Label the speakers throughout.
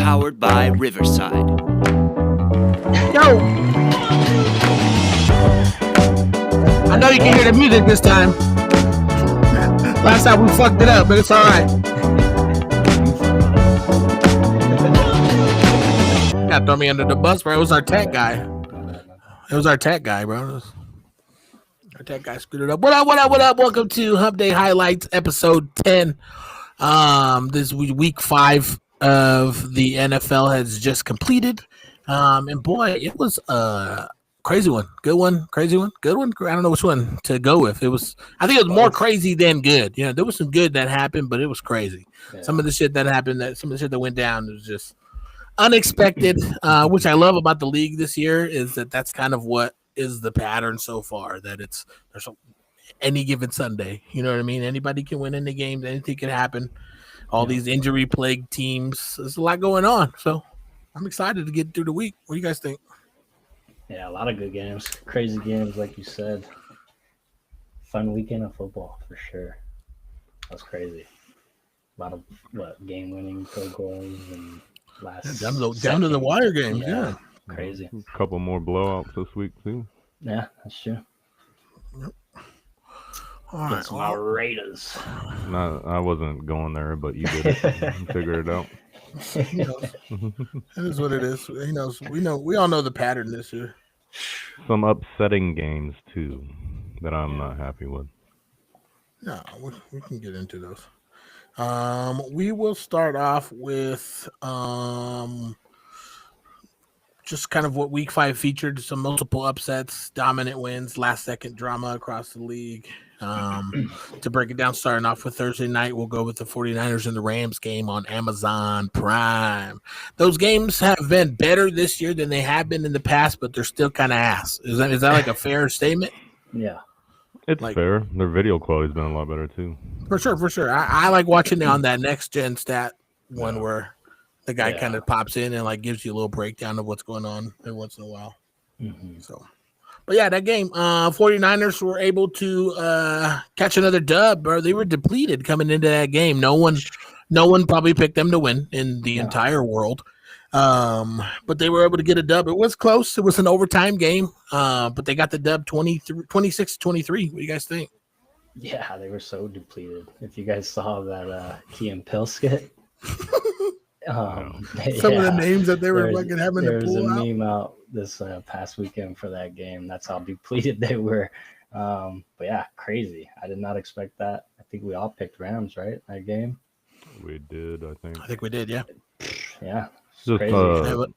Speaker 1: powered by Riverside.
Speaker 2: Yo! I know you can hear the music this time. Last time we fucked it up, but it's all right. Got to throw me under the bus, bro. It was our tech guy. Bro. Our tech guy screwed it up. What up? Welcome to Hump Day Highlights, episode 10. This week 5 of the NFL has just completed. And boy, it was a crazy one. Good one, crazy one, good one. I don't know which one to go with. I think it was more crazy than good. You know, there was some good that happened, but it was crazy. Yeah. Some of the shit that happened, some of the shit that went down was just unexpected, which I love about the league this year is that's kind of what is the pattern so far, that there's any given Sunday. You know what I mean? Anybody can win any games. Anything can happen. All these injury-plagued teams. There's a lot going on. So I'm excited to get through the week. What do you guys think?
Speaker 3: Yeah, a lot of good games. Crazy games, like you said. Fun weekend of football, for sure. That was crazy. A lot of, game-winning field goals and
Speaker 2: down to the wire games, yeah.
Speaker 3: Crazy.
Speaker 4: A couple more blowouts this week, too.
Speaker 3: Yeah, that's true.
Speaker 2: Yep. All right,
Speaker 3: some Raiders.
Speaker 4: No, I wasn't going there, but you did it. Figure it out.
Speaker 2: He knows. It is what it is. He knows. We all know the pattern this year.
Speaker 4: Some upsetting games too that I'm not happy with.
Speaker 2: No, we can get into those. We will start off with just kind of what week 5 featured. Some multiple upsets, dominant wins, last second drama across the league. To break it down, starting off with Thursday night, we'll go with the 49ers and the Rams game on Amazon Prime. Those games have been better this year than they have been in the past, but they're still kind of ass. Is that like a fair statement?
Speaker 3: Yeah.
Speaker 4: It's fair. Their video quality's been a lot better too.
Speaker 2: For sure. I like watching it on that next gen stat one where the guy kind of pops in and like gives you a little breakdown of what's going on every once in a while.
Speaker 3: Mm-hmm.
Speaker 2: So. But yeah, that game, 49ers were able to catch another dub, bro. They were depleted coming into that game. No one probably picked them to win in the entire world. But they were able to get a dub. It was close. It was an overtime game. But they got the dub 26-23. What do you guys think?
Speaker 3: Yeah, they were so depleted. If you guys saw that Key and Peele skit.
Speaker 2: Some of the names that they were fucking having to pull out.
Speaker 3: There's a meme out this past weekend for that game. That's how depleted they were. But yeah, crazy. I did not expect that. I think we all picked Rams, right? That game.
Speaker 4: We did, I think.
Speaker 2: We did, yeah.
Speaker 3: Yeah.
Speaker 4: Just,
Speaker 3: crazy.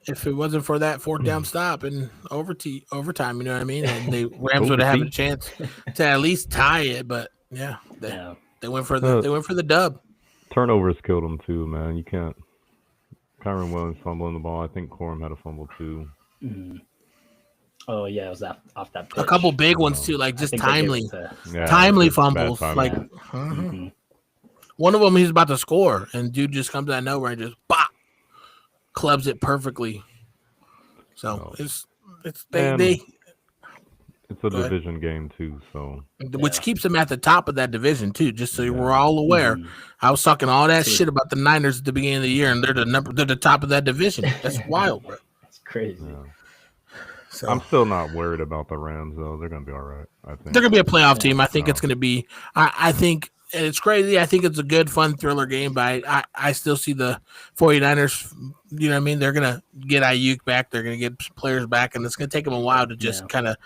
Speaker 2: If it wasn't for that fourth down stop and overtime, you know what I mean? And the Rams would have had a chance to at least tie it, but they went for the dub.
Speaker 4: Turnovers killed them too, man. You can't. Kyron Williams fumbling the ball. I think Corum had a fumble too.
Speaker 3: Mm-hmm. Oh yeah, it was off that pitch.
Speaker 2: A couple big ones too, like just timely fumbles. Like one of them, he's about to score, and dude just comes out of nowhere and just clubs it perfectly. So it's
Speaker 4: a division game too, so
Speaker 2: which keeps them at the top of that division too. Just so we're all aware, I was talking all that shit about the Niners at the beginning of the year, and they're the top of that division. That's wild, bro.
Speaker 3: That's crazy.
Speaker 4: Yeah. So I'm still not worried about the Rams though. They're gonna be all right. I think
Speaker 2: they're gonna be a playoff team. I think it's gonna be. I think it's crazy. I think it's a good, fun thriller game, but I still see the 49ers. You know what I mean? They're going to get Ayuk back. They're going to get players back, and it's going to take them a while to just kind of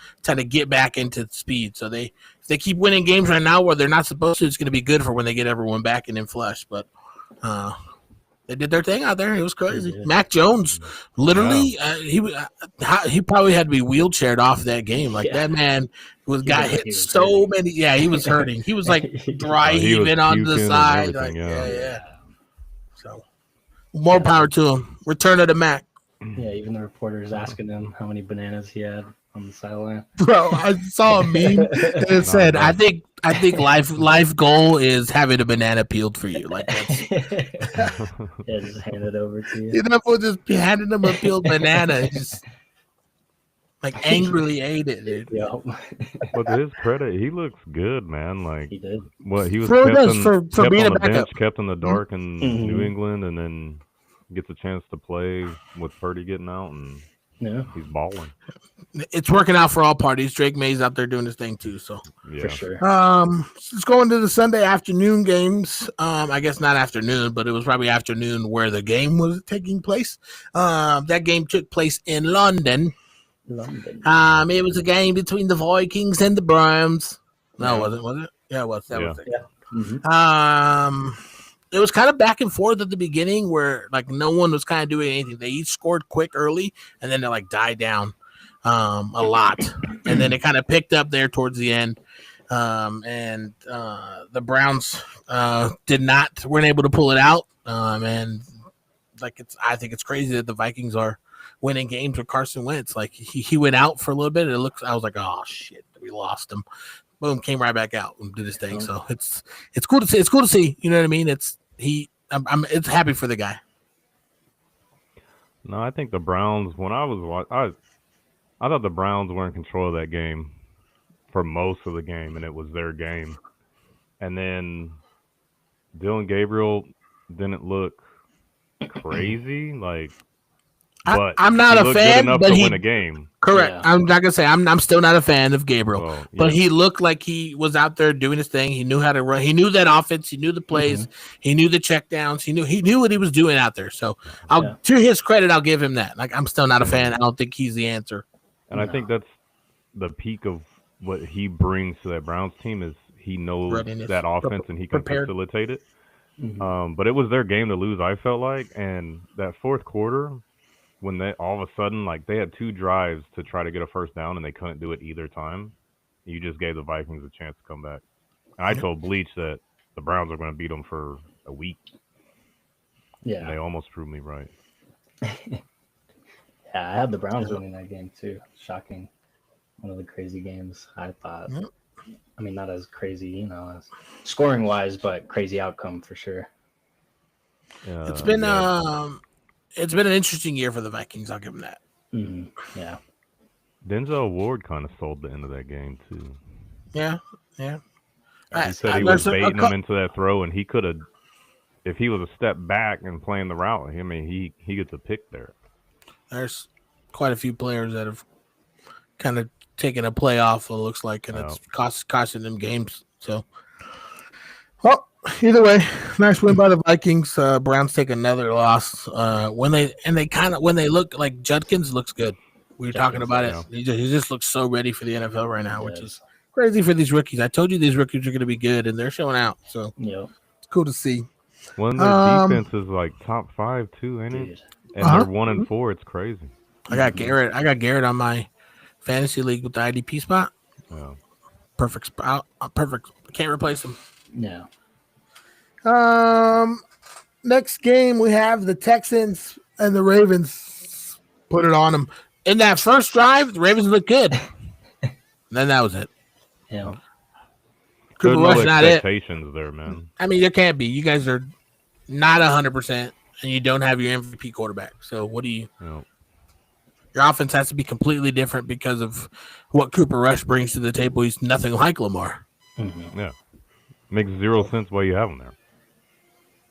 Speaker 2: get back into speed. So if they keep winning games right now where they're not supposed to, it's going to be good for when they get everyone back and in flush. But they did their thing out there. It was crazy. Mac Jones, literally, he probably had to be wheelchaired off that game. Like that man got hit so many. Yeah, he was hurting. He was like dry heaving on the side. Like, So more power to him. Return of the Mac.
Speaker 3: Yeah, even the reporters asking him how many bananas he had on the sideline.
Speaker 2: Bro, I saw a meme that said, "I think life goal is having a banana peeled for you." Like that's
Speaker 3: just hand it over to you.
Speaker 2: You know, just handing him a peeled banana. He just like angrily ate it, dude.
Speaker 3: Yep.
Speaker 4: But to his credit, he looks good, man. Like
Speaker 3: he did.
Speaker 4: What he was
Speaker 2: for
Speaker 4: kept
Speaker 2: being
Speaker 4: on
Speaker 2: a
Speaker 4: the
Speaker 2: backup.
Speaker 4: bench, kept in the dark in New England, and then gets a chance to play with Purdy getting out, and
Speaker 3: Yeah,
Speaker 4: he's balling.
Speaker 2: It's working out for all parties. Drake May's out there doing his thing too. So
Speaker 4: Yeah.
Speaker 3: for sure.
Speaker 2: let's go into the Sunday afternoon games. I guess not afternoon, but it was probably afternoon where the game was taking place. That game took place in London.
Speaker 3: London.
Speaker 2: It was a game between the Vikings and the Browns. No,
Speaker 3: Yeah.
Speaker 2: was it? Was it? Yeah, it was. That
Speaker 4: Yeah.
Speaker 2: was it.
Speaker 3: Mhm.
Speaker 2: It was kind of back and forth at the beginning where like no one was kind of doing anything. They each scored quick early and then they like died down a lot. And then it kind of picked up there towards the end. And the Browns weren't able to pull it out. And like I think it's crazy that the Vikings are winning games with Carson Wentz. Like he went out for a little bit. And I was like, oh shit, we lost him. Boom, came right back out and did his thing. So it's cool to see. It's cool to see. You know what I mean? It's happy for the guy.
Speaker 4: No, I think the Browns. When I was, I thought the Browns were in control of that game for most of the game, and it was their game. And then Dylan Gabriel didn't look crazy, like. But
Speaker 2: I'm not
Speaker 4: he
Speaker 2: a
Speaker 4: looked
Speaker 2: fan,
Speaker 4: good enough
Speaker 2: but
Speaker 4: to
Speaker 2: he
Speaker 4: win a game.
Speaker 2: correct.
Speaker 3: Yeah.
Speaker 2: I'm not gonna say I'm still not a fan of Gabriel,
Speaker 4: Well,
Speaker 2: but
Speaker 4: yeah.
Speaker 2: he looked like he was out there doing his thing. He knew how to run. He knew that offense. He knew the plays. He knew the checkdowns. He knew what he was doing out there. So to his credit, I'll give him that. Like I'm still not a fan. I don't think he's the answer.
Speaker 4: And I think that's the peak of what he brings to that Browns team is he knows
Speaker 2: Readiness.
Speaker 4: that offense and he can
Speaker 2: Prepared.
Speaker 4: facilitate it.
Speaker 3: Mhm.
Speaker 4: But it was their game to lose, I felt like. And that fourth quarter, when they all of a sudden, like they had 2 drives to try to get a first down and they couldn't do it either time, you just gave the Vikings a chance to come back. And I told Bleach that the Browns are going to beat them for a week. And they
Speaker 3: Yeah,
Speaker 4: almost proved me right.
Speaker 3: yeah. I had the Browns winning that game too. Shocking. One of the crazy games I thought.
Speaker 2: Yep.
Speaker 3: I mean, not as crazy, as scoring wise, but crazy outcome for sure.
Speaker 2: It's been it's been an interesting year for the Vikings. I'll give them that.
Speaker 3: Mhm. Yeah.
Speaker 4: Denzel Ward kind of sold the end of that game, too.
Speaker 2: Yeah.
Speaker 4: He said he was baiting him into that throw, and he could have, if he was a step back and playing the route, I mean, he gets a pick there.
Speaker 2: There's quite a few players that have kind of taken a play off, it looks like, and it's costing them games. So, well, either way, nice win by the Vikings. Browns take another loss. When they look like Judkins looks good. We were talking about it. He just looks so ready for the NFL right now, which is crazy for these rookies. I told you these rookies are going to be good, and they're showing out. So it's cool to see.
Speaker 4: When their defense is like top 5 too, ain't it? And they're 1-4. It's crazy.
Speaker 2: I got Garrett on my fantasy league with the IDP spot.
Speaker 4: Yeah.
Speaker 2: Perfect spot. Perfect. Can't replace him.
Speaker 3: Yeah.
Speaker 2: Next game we have the Texans and the Ravens. Put it on them. In that first drive, the Ravens looked good. Then that was it.
Speaker 3: Yeah.
Speaker 2: Cooper
Speaker 4: There's
Speaker 2: Rush,
Speaker 4: no
Speaker 2: not it.
Speaker 4: expectations there, man.
Speaker 2: I mean, there can't be. You guys are not 100%, and you don't have your MVP quarterback. So what do you?
Speaker 4: Yeah.
Speaker 2: Your offense has to be completely different because of what Cooper Rush brings to the table. He's nothing like Lamar.
Speaker 3: Mm-hmm.
Speaker 4: Yeah. Makes 0 sense why you have him there.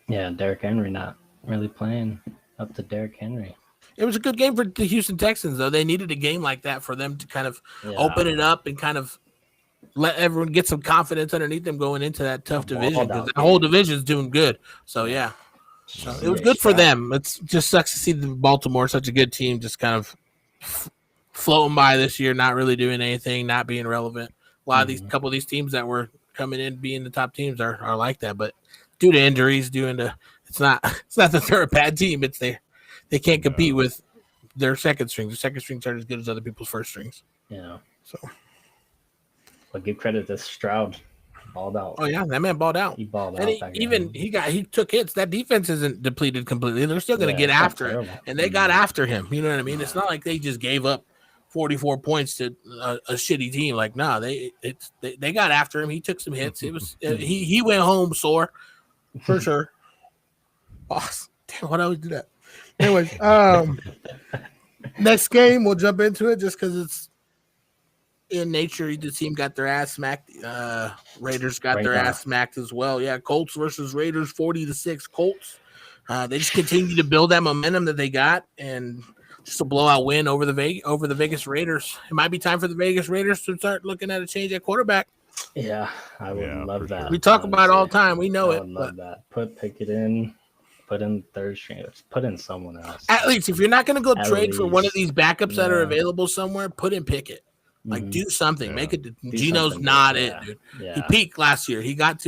Speaker 3: Yeah, Derrick Henry not really playing up to Derrick Henry.
Speaker 2: It was a good game for the Houston Texans, though. They needed a game like that for them to kind of open it up and kind of let everyone get some confidence underneath them going into that tough division because the whole division is doing good. So, yeah. So it was good for them. It just sucks to see the Baltimore, such a good team, just kind of floating by this year, not really doing anything, not being relevant. A lot of these couple of these teams that were coming in being the top teams are like that, but due to injuries, it's not that they're a bad team. It's they can't compete with their second strings. Their second strings aren't as good as other people's first strings.
Speaker 3: Yeah.
Speaker 2: So,
Speaker 3: but give credit to Stroud. Balled out.
Speaker 2: oh yeah, that man balled out.
Speaker 3: He balled
Speaker 2: And
Speaker 3: out.
Speaker 2: he took hits. That defense isn't depleted completely. They're still going to get after it, and they got after him. You know what I mean? It's not like they just gave up 44 points to a shitty team. Like, nah, they got after him. He took some hits. It was he went home sore for sure. Boss, damn, why do I always do that? Anyways, next game we'll jump into it just because it's in nature. The team got their ass smacked. Raiders got their ass smacked as well. Yeah, Colts versus Raiders, 40-6 Colts. They just continue to build that momentum that they got, and just a blowout win over the Vegas Raiders. It might be time for the Vegas Raiders to start looking at a change at quarterback.
Speaker 3: Yeah, I would
Speaker 4: Yeah,
Speaker 3: love
Speaker 4: for
Speaker 3: that.
Speaker 4: sure.
Speaker 2: We talk about it all the
Speaker 3: honestly.
Speaker 2: time. We know
Speaker 3: I
Speaker 2: it.
Speaker 3: would
Speaker 2: But
Speaker 3: love that. Put Pickett in. Put in third string. Put in someone else.
Speaker 2: at least if you're not going to go
Speaker 3: At
Speaker 2: trade for one of
Speaker 3: least.
Speaker 2: these backups that are
Speaker 3: Yeah.
Speaker 2: available somewhere, put in Pickett. Like
Speaker 3: Mhm.
Speaker 2: do something.
Speaker 4: Yeah.
Speaker 2: Make it.
Speaker 3: Do
Speaker 2: Gino's
Speaker 3: something,
Speaker 2: not
Speaker 3: yeah.
Speaker 2: it, dude. He
Speaker 3: Yeah.
Speaker 2: peaked last year. He got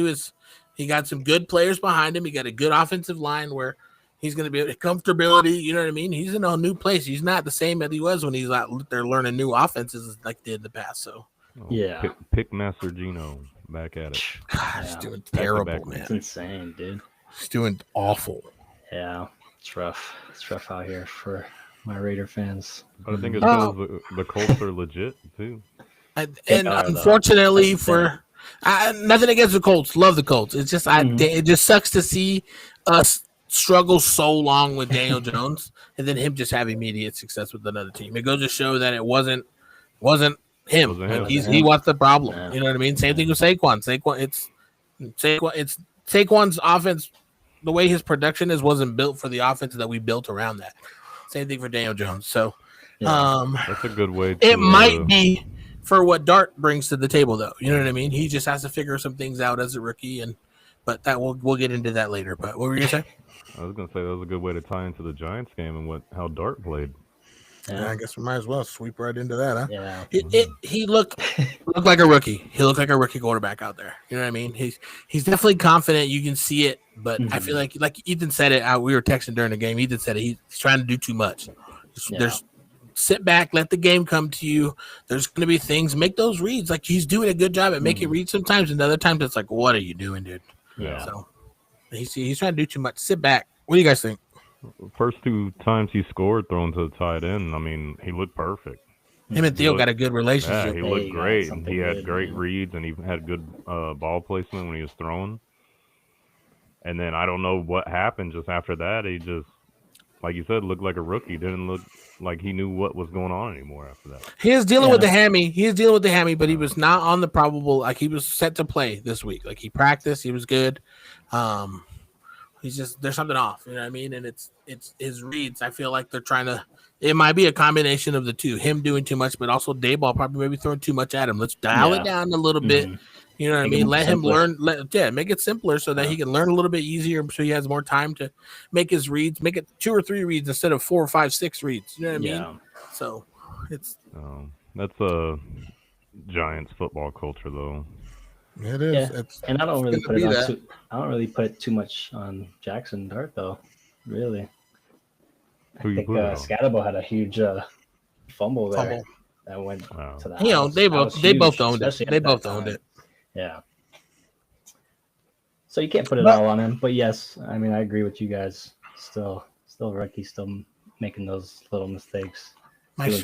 Speaker 2: some good players behind him. He got a good offensive line where he's going to be comfortability. You know what I mean? He's in a new place. He's not the same as he was when he's out there learning new offenses like they did in the past. So
Speaker 3: Yeah.
Speaker 4: Pick Master Gino back at it.
Speaker 2: God, he's
Speaker 3: Yeah.
Speaker 2: doing
Speaker 4: Back to
Speaker 2: terrible,
Speaker 4: back.
Speaker 2: man.
Speaker 3: It's insane, dude.
Speaker 2: He's doing awful.
Speaker 3: Yeah. It's rough. It's rough out here for my Raider fans.
Speaker 4: But I think it
Speaker 2: Oh.
Speaker 4: shows the Colts are legit too.
Speaker 2: And
Speaker 3: They are, though.
Speaker 2: unfortunately,
Speaker 3: That's the
Speaker 2: for nothing against the Colts, love the Colts. It's just
Speaker 3: Mhm.
Speaker 2: it just sucks to see us struggle so long with Daniel Jones and then him just have immediate success with another team. It goes to show that it wasn't him.
Speaker 4: Wasn't
Speaker 2: Like,
Speaker 4: him.
Speaker 2: he was the problem.
Speaker 3: Yeah.
Speaker 2: You know what I mean? Same thing with Saquon. It's Saquon's offense. The way his production wasn't built for the offense that we built around that. Same thing for Daniel Jones. So,
Speaker 3: Yeah.
Speaker 4: That's a good way. To,
Speaker 2: it might be for what Dart brings to the table, though. You know what I mean? He just has to figure some things out as a rookie, but that we'll get into that later. But what were you gonna say?
Speaker 4: I was gonna say that was a good way to tie into the Giants game and how Dart played.
Speaker 3: Yeah.
Speaker 2: I guess we might as well sweep right into that, huh?
Speaker 3: Yeah.
Speaker 2: He looked like a rookie. He looked like a rookie quarterback out there. You know what I mean? He's definitely confident. You can see it, but I feel like Ethan said it. We were texting during the game. Ethan said it. He's trying to do too much.
Speaker 3: Yeah.
Speaker 2: There's sit back, let the game come to you. There's going to be things. Make those reads. Like he's doing a good job at making reads sometimes, and other times it's like, what are you doing, dude?
Speaker 3: Yeah.
Speaker 2: So he's trying to do too much. Sit back. What do you guys think?
Speaker 4: First two times he scored throwing to the tight end, I mean, he looked perfect.
Speaker 2: Him and Theo
Speaker 4: looked-
Speaker 2: got a good
Speaker 4: Yeah,
Speaker 2: relationship.
Speaker 4: he
Speaker 3: Hey,
Speaker 4: looked
Speaker 3: you got
Speaker 4: great.
Speaker 3: something
Speaker 4: He had
Speaker 3: good,
Speaker 4: great
Speaker 3: man.
Speaker 4: reads and he had good ball placement when he was throwing. And then I don't know what happened just after that. He just, like you said, looked like a rookie. Didn't look like he knew what was going on anymore after that.
Speaker 2: He is dealing
Speaker 3: Yeah.
Speaker 2: with the hammy. He is dealing with the hammy, but he was not on the probable. Like he was set to play this week. Like he practiced. He was good. He's just there's something off. You know what I mean? And it's his reads. I feel like they're trying to. It might be a combination of the two. Him doing too much, but also Dayball probably maybe throwing too much at him. Let's dial
Speaker 3: Yeah.
Speaker 2: it down a little bit.
Speaker 3: Mhm.
Speaker 2: You know what I
Speaker 3: Make
Speaker 2: mean?
Speaker 3: it
Speaker 2: Let him
Speaker 3: simpler.
Speaker 2: learn. Make it simpler so that
Speaker 3: Yeah.
Speaker 2: he can learn a little bit easier, so he has more time to make his reads. Make it 2 or 3 reads instead of 4 or 5, 6 reads. You know what I mean?
Speaker 3: Yeah.
Speaker 2: So it's
Speaker 4: That's a Giants football culture, though.
Speaker 2: it
Speaker 3: Yeah.
Speaker 2: It's
Speaker 3: And I don't really
Speaker 2: gonna
Speaker 3: put
Speaker 2: be
Speaker 3: it on
Speaker 2: that.
Speaker 3: I don't really put too much on Jackson Dart though. Really.
Speaker 4: Who
Speaker 3: I
Speaker 4: you
Speaker 3: think
Speaker 4: put it on?
Speaker 3: Scatterbo had a huge fumble there
Speaker 2: fumble.
Speaker 3: that went
Speaker 4: Wow.
Speaker 3: to the
Speaker 2: You know,
Speaker 3: house.
Speaker 2: they
Speaker 3: That was
Speaker 2: both
Speaker 3: huge,
Speaker 2: owned it.
Speaker 3: especially at
Speaker 2: They
Speaker 3: that
Speaker 2: both owned
Speaker 3: time.
Speaker 2: it.
Speaker 3: Yeah. So you can't put it
Speaker 2: But-
Speaker 3: all on him, but yes, I mean I agree with you guys. Still rookie, still making those little mistakes.
Speaker 2: My
Speaker 3: Doing too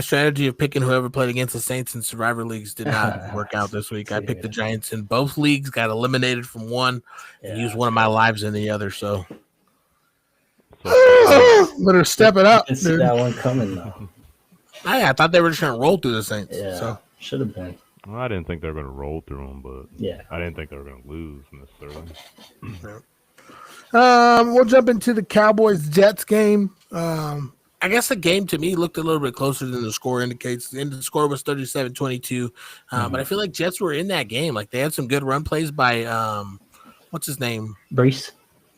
Speaker 2: strategy of picking whoever played against the Saints in Survivor leagues did not work out this week. I picked the Giants in both leagues, got eliminated from one, and used one of my lives in the other. So
Speaker 4: So,
Speaker 2: better step it up,
Speaker 3: Didn't see
Speaker 2: dude.
Speaker 3: that one coming though.
Speaker 2: I thought they were just gonna roll through the Saints.
Speaker 3: Yeah,
Speaker 2: So
Speaker 3: should have been.
Speaker 4: well, I didn't think they were going to roll through them, but
Speaker 3: Yeah.
Speaker 4: I didn't think they were going to lose necessarily.
Speaker 2: we'll jump into the Cowboys Jets game. I guess the game to me looked a little bit closer than the score indicates. The end of the score was 37-22. But I feel like Jets were in that game. Like they had some good run plays by what's his name?
Speaker 3: Brees.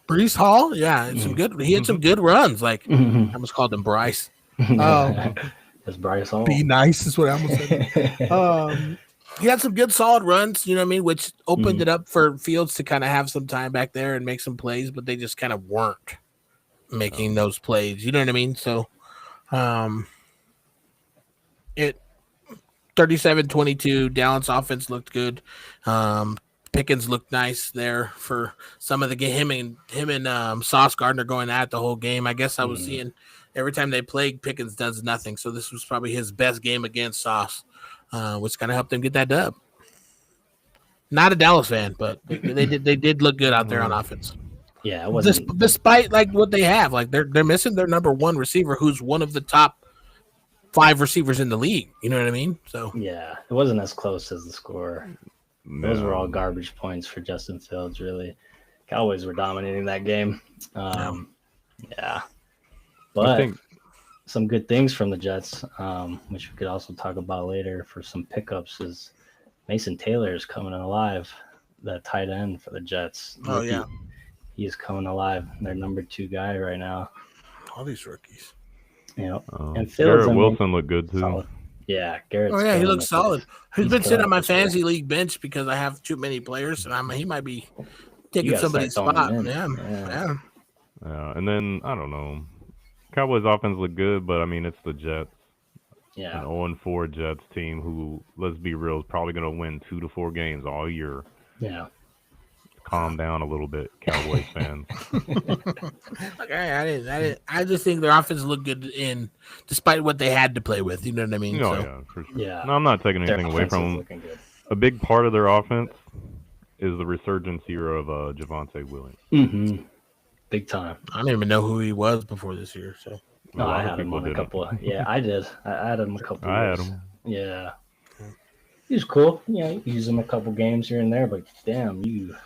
Speaker 2: Brees Hall. Yeah, and some good. He had some good runs. Like I almost called him Bryce.
Speaker 3: That's Bryce Hall.
Speaker 2: Be nice is what I almost said. He had some good solid runs, you know what I mean, which opened it up for Fields to kind of have some time back there and make some plays, but they just kind of weren't making those plays. You know what I mean? So it 37-22, Dallas offense looked good. Pickens looked nice there for some of the game. Him and Sauce Gardner going at the whole game. I guess I was seeing every time they played, Pickens does nothing. So this was probably his best game against Sauce, which kind of helped them get that dub. Not a Dallas fan, but they did look good out there on offense.
Speaker 3: Yeah, it wasn't.
Speaker 2: Despite like what they have, like they're missing their number one receiver, who's one of the top 5 receivers in the league. You know what I mean? So
Speaker 3: Yeah, it wasn't as close as the score. Those
Speaker 4: No.
Speaker 3: were all garbage points for Justin Fields, really. Cowboys were dominating that game. Yeah,
Speaker 4: I
Speaker 3: but
Speaker 4: think
Speaker 3: some good things from the Jets, which we could also talk about later for some pickups, is Mason Taylor is coming alive, the tight end for the Jets.
Speaker 2: Oh,
Speaker 3: Rookie.
Speaker 2: yeah.
Speaker 3: He is coming alive. Their number 2 guy right now.
Speaker 2: All these rookies.
Speaker 3: Yep. And Fields,
Speaker 4: Garrett Wilson looked good too.
Speaker 3: solid. Yeah, Garrett's
Speaker 2: Oh, yeah, he
Speaker 3: killing
Speaker 2: looks
Speaker 3: it.
Speaker 2: solid. He's been
Speaker 3: killing
Speaker 2: sitting
Speaker 3: it
Speaker 2: on my
Speaker 3: this year.
Speaker 2: fantasy league bench because I have too many players, and he might be
Speaker 3: You
Speaker 2: taking
Speaker 3: gotta
Speaker 2: somebody's
Speaker 3: start throwing
Speaker 2: spot.
Speaker 3: him in.
Speaker 2: Yeah.
Speaker 4: And then I don't know. Cowboys offense looked good, but I mean it's the Jets.
Speaker 3: Yeah.
Speaker 4: An 0-4 Jets team who, let's be real, is probably going to win 2 to 4 games all year.
Speaker 3: Yeah.
Speaker 4: Calm down a little bit, Cowboys fans.
Speaker 2: Okay, I just think their offense looked good despite what they had to play with. You know what I mean?
Speaker 4: Oh,
Speaker 2: So,
Speaker 4: yeah, for sure.
Speaker 3: Yeah.
Speaker 4: No, I'm not taking
Speaker 3: Their
Speaker 4: anything away
Speaker 3: offense
Speaker 4: from
Speaker 3: is
Speaker 4: them.
Speaker 3: looking good.
Speaker 4: A big part of their offense is the resurgence here of Javonte Williams.
Speaker 3: Mm-hmm. Big time.
Speaker 2: I didn't even know who he was before this year. So
Speaker 3: No,
Speaker 4: A lot
Speaker 3: I
Speaker 4: of
Speaker 3: had him
Speaker 4: people
Speaker 3: on a
Speaker 4: didn't.
Speaker 3: couple. Yeah, I did. I had him a couple.
Speaker 4: I had
Speaker 3: years.
Speaker 4: him.
Speaker 3: Yeah. He was cool. Yeah, you use him a couple games here and there, but damn, you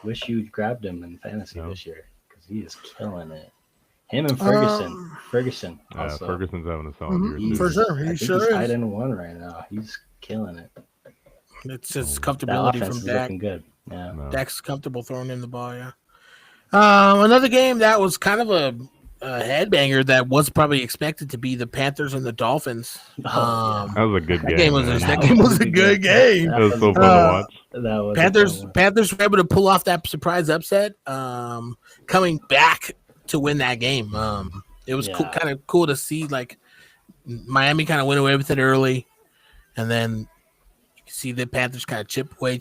Speaker 3: wish you grabbed him in fantasy
Speaker 4: Yeah.
Speaker 3: this year because he is killing it. Him and Ferguson. Ferguson.
Speaker 4: Yeah,
Speaker 3: Also.
Speaker 4: Ferguson's having a solid year.
Speaker 3: He's-
Speaker 4: Too.
Speaker 2: For sure,
Speaker 3: I
Speaker 2: he
Speaker 3: think
Speaker 2: sure
Speaker 3: he's tied
Speaker 2: is.
Speaker 3: in 1 right now. He's killing it.
Speaker 2: It's just
Speaker 3: That
Speaker 2: comfortability
Speaker 3: offense
Speaker 2: from
Speaker 3: is
Speaker 2: Dak.
Speaker 3: looking good. Yeah.
Speaker 4: No.
Speaker 2: Dak's comfortable throwing in the ball. Yeah. Another game that was kind of a headbanger that was probably expected to be the Panthers and the Dolphins.
Speaker 3: Oh,
Speaker 4: That was a good
Speaker 2: That
Speaker 4: game.
Speaker 2: game was
Speaker 4: man.
Speaker 2: that game was a good game.
Speaker 4: It was so fun
Speaker 2: Uh,
Speaker 4: to watch.
Speaker 3: That was
Speaker 2: Panthers were able to pull off that surprise upset, coming back to win that game. It was
Speaker 3: Yeah.
Speaker 2: kind of cool to see, like Miami kind of went away with it early, and then you can see the Panthers kind of chip away,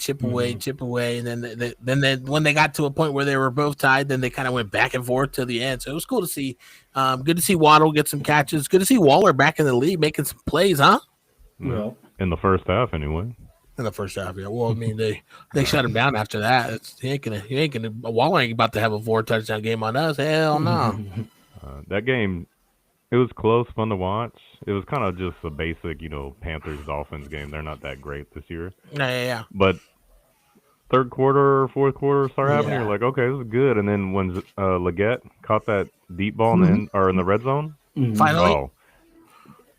Speaker 2: and then when they got to a point where they were both tied, then they kind of went back and forth to the end. So it was cool to see. Good to see Waddle get some catches. Good to see Waller back in the league making some plays, huh?
Speaker 3: Well,
Speaker 4: In the first half, anyway.
Speaker 2: In the first half, yeah. Well, I mean, they shut him down after that. He ain't gonna. Waller ain't about to have a 4-touchdown game on us. Hell no.
Speaker 4: That game, it was close, fun to watch. It was kind of just a basic, Panthers Dolphins game. They're not that great this year.
Speaker 2: Yeah.
Speaker 4: But third quarter, fourth quarter started happening.
Speaker 3: Yeah.
Speaker 4: You're like, okay, this is good. And then when Leggett caught that deep ball in the end, or in the red zone,
Speaker 2: Finally,
Speaker 4: oh,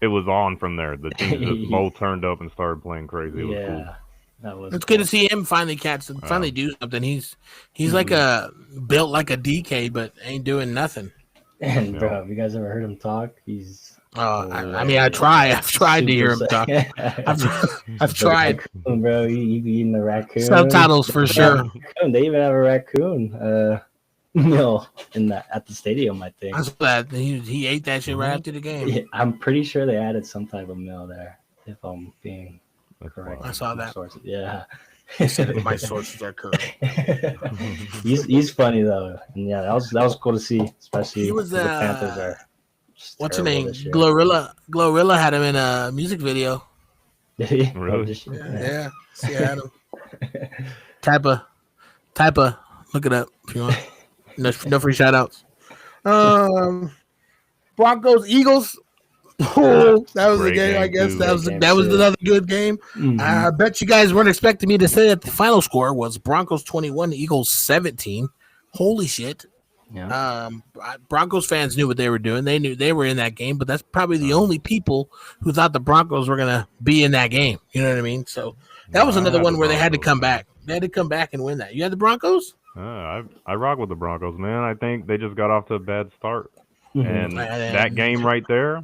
Speaker 4: it was on from there. The team just both turned up and started playing crazy. It was cool.
Speaker 3: yeah. That was
Speaker 2: it's good to see him finally finally do something. He's like built like a DK, but ain't doing nothing.
Speaker 3: And bro, have you guys ever heard him talk? He's
Speaker 2: I mean, I've tried to hear him talk. I've tried.
Speaker 3: Raccoon, bro, you be eating the raccoon.
Speaker 2: Subtitles for sure.
Speaker 3: They even have a raccoon meal at the stadium, I think.
Speaker 2: I saw that he ate that shit right after the game.
Speaker 3: Yeah, I'm pretty sure they added some type of meal there, if I'm being
Speaker 4: That's
Speaker 3: correct.
Speaker 4: wild.
Speaker 2: I saw that.
Speaker 3: Sources. Yeah.
Speaker 2: My sources are correct.
Speaker 3: he's funny though, and yeah, that was cool to see, especially
Speaker 2: He was,
Speaker 3: the Panthers are. just
Speaker 2: What's her
Speaker 3: terrible
Speaker 2: name?
Speaker 3: this year.
Speaker 2: Glorilla had him in a music video.
Speaker 3: Did he?
Speaker 4: Really?
Speaker 3: Oh, just-
Speaker 2: Yeah. She had him. Type of. Look it up if you want. No free shout outs. Broncos, Eagles. Oh, that was a
Speaker 4: Great
Speaker 2: game, I
Speaker 4: game,
Speaker 2: guess.
Speaker 4: too.
Speaker 2: That
Speaker 3: Great
Speaker 2: was
Speaker 3: game, too.
Speaker 2: another good game.
Speaker 3: Mhm.
Speaker 2: I bet you guys weren't expecting me to say that the final score was Broncos 21, Eagles 17. Holy shit.
Speaker 3: Yeah.
Speaker 2: Broncos fans knew what they were doing. They knew they were in that game, but that's probably the only people who thought the Broncos were going to be in that game. You know what I mean? So that was
Speaker 4: I
Speaker 2: another
Speaker 4: had
Speaker 2: one
Speaker 4: the
Speaker 2: where they had to
Speaker 4: Broncos,
Speaker 2: come
Speaker 4: man.
Speaker 2: back. They had to come back and win that. You had the Broncos?
Speaker 4: I rock with the Broncos, man. I think they just got off to a bad start.
Speaker 3: Mhm.
Speaker 4: And
Speaker 2: Man.
Speaker 4: that game right there,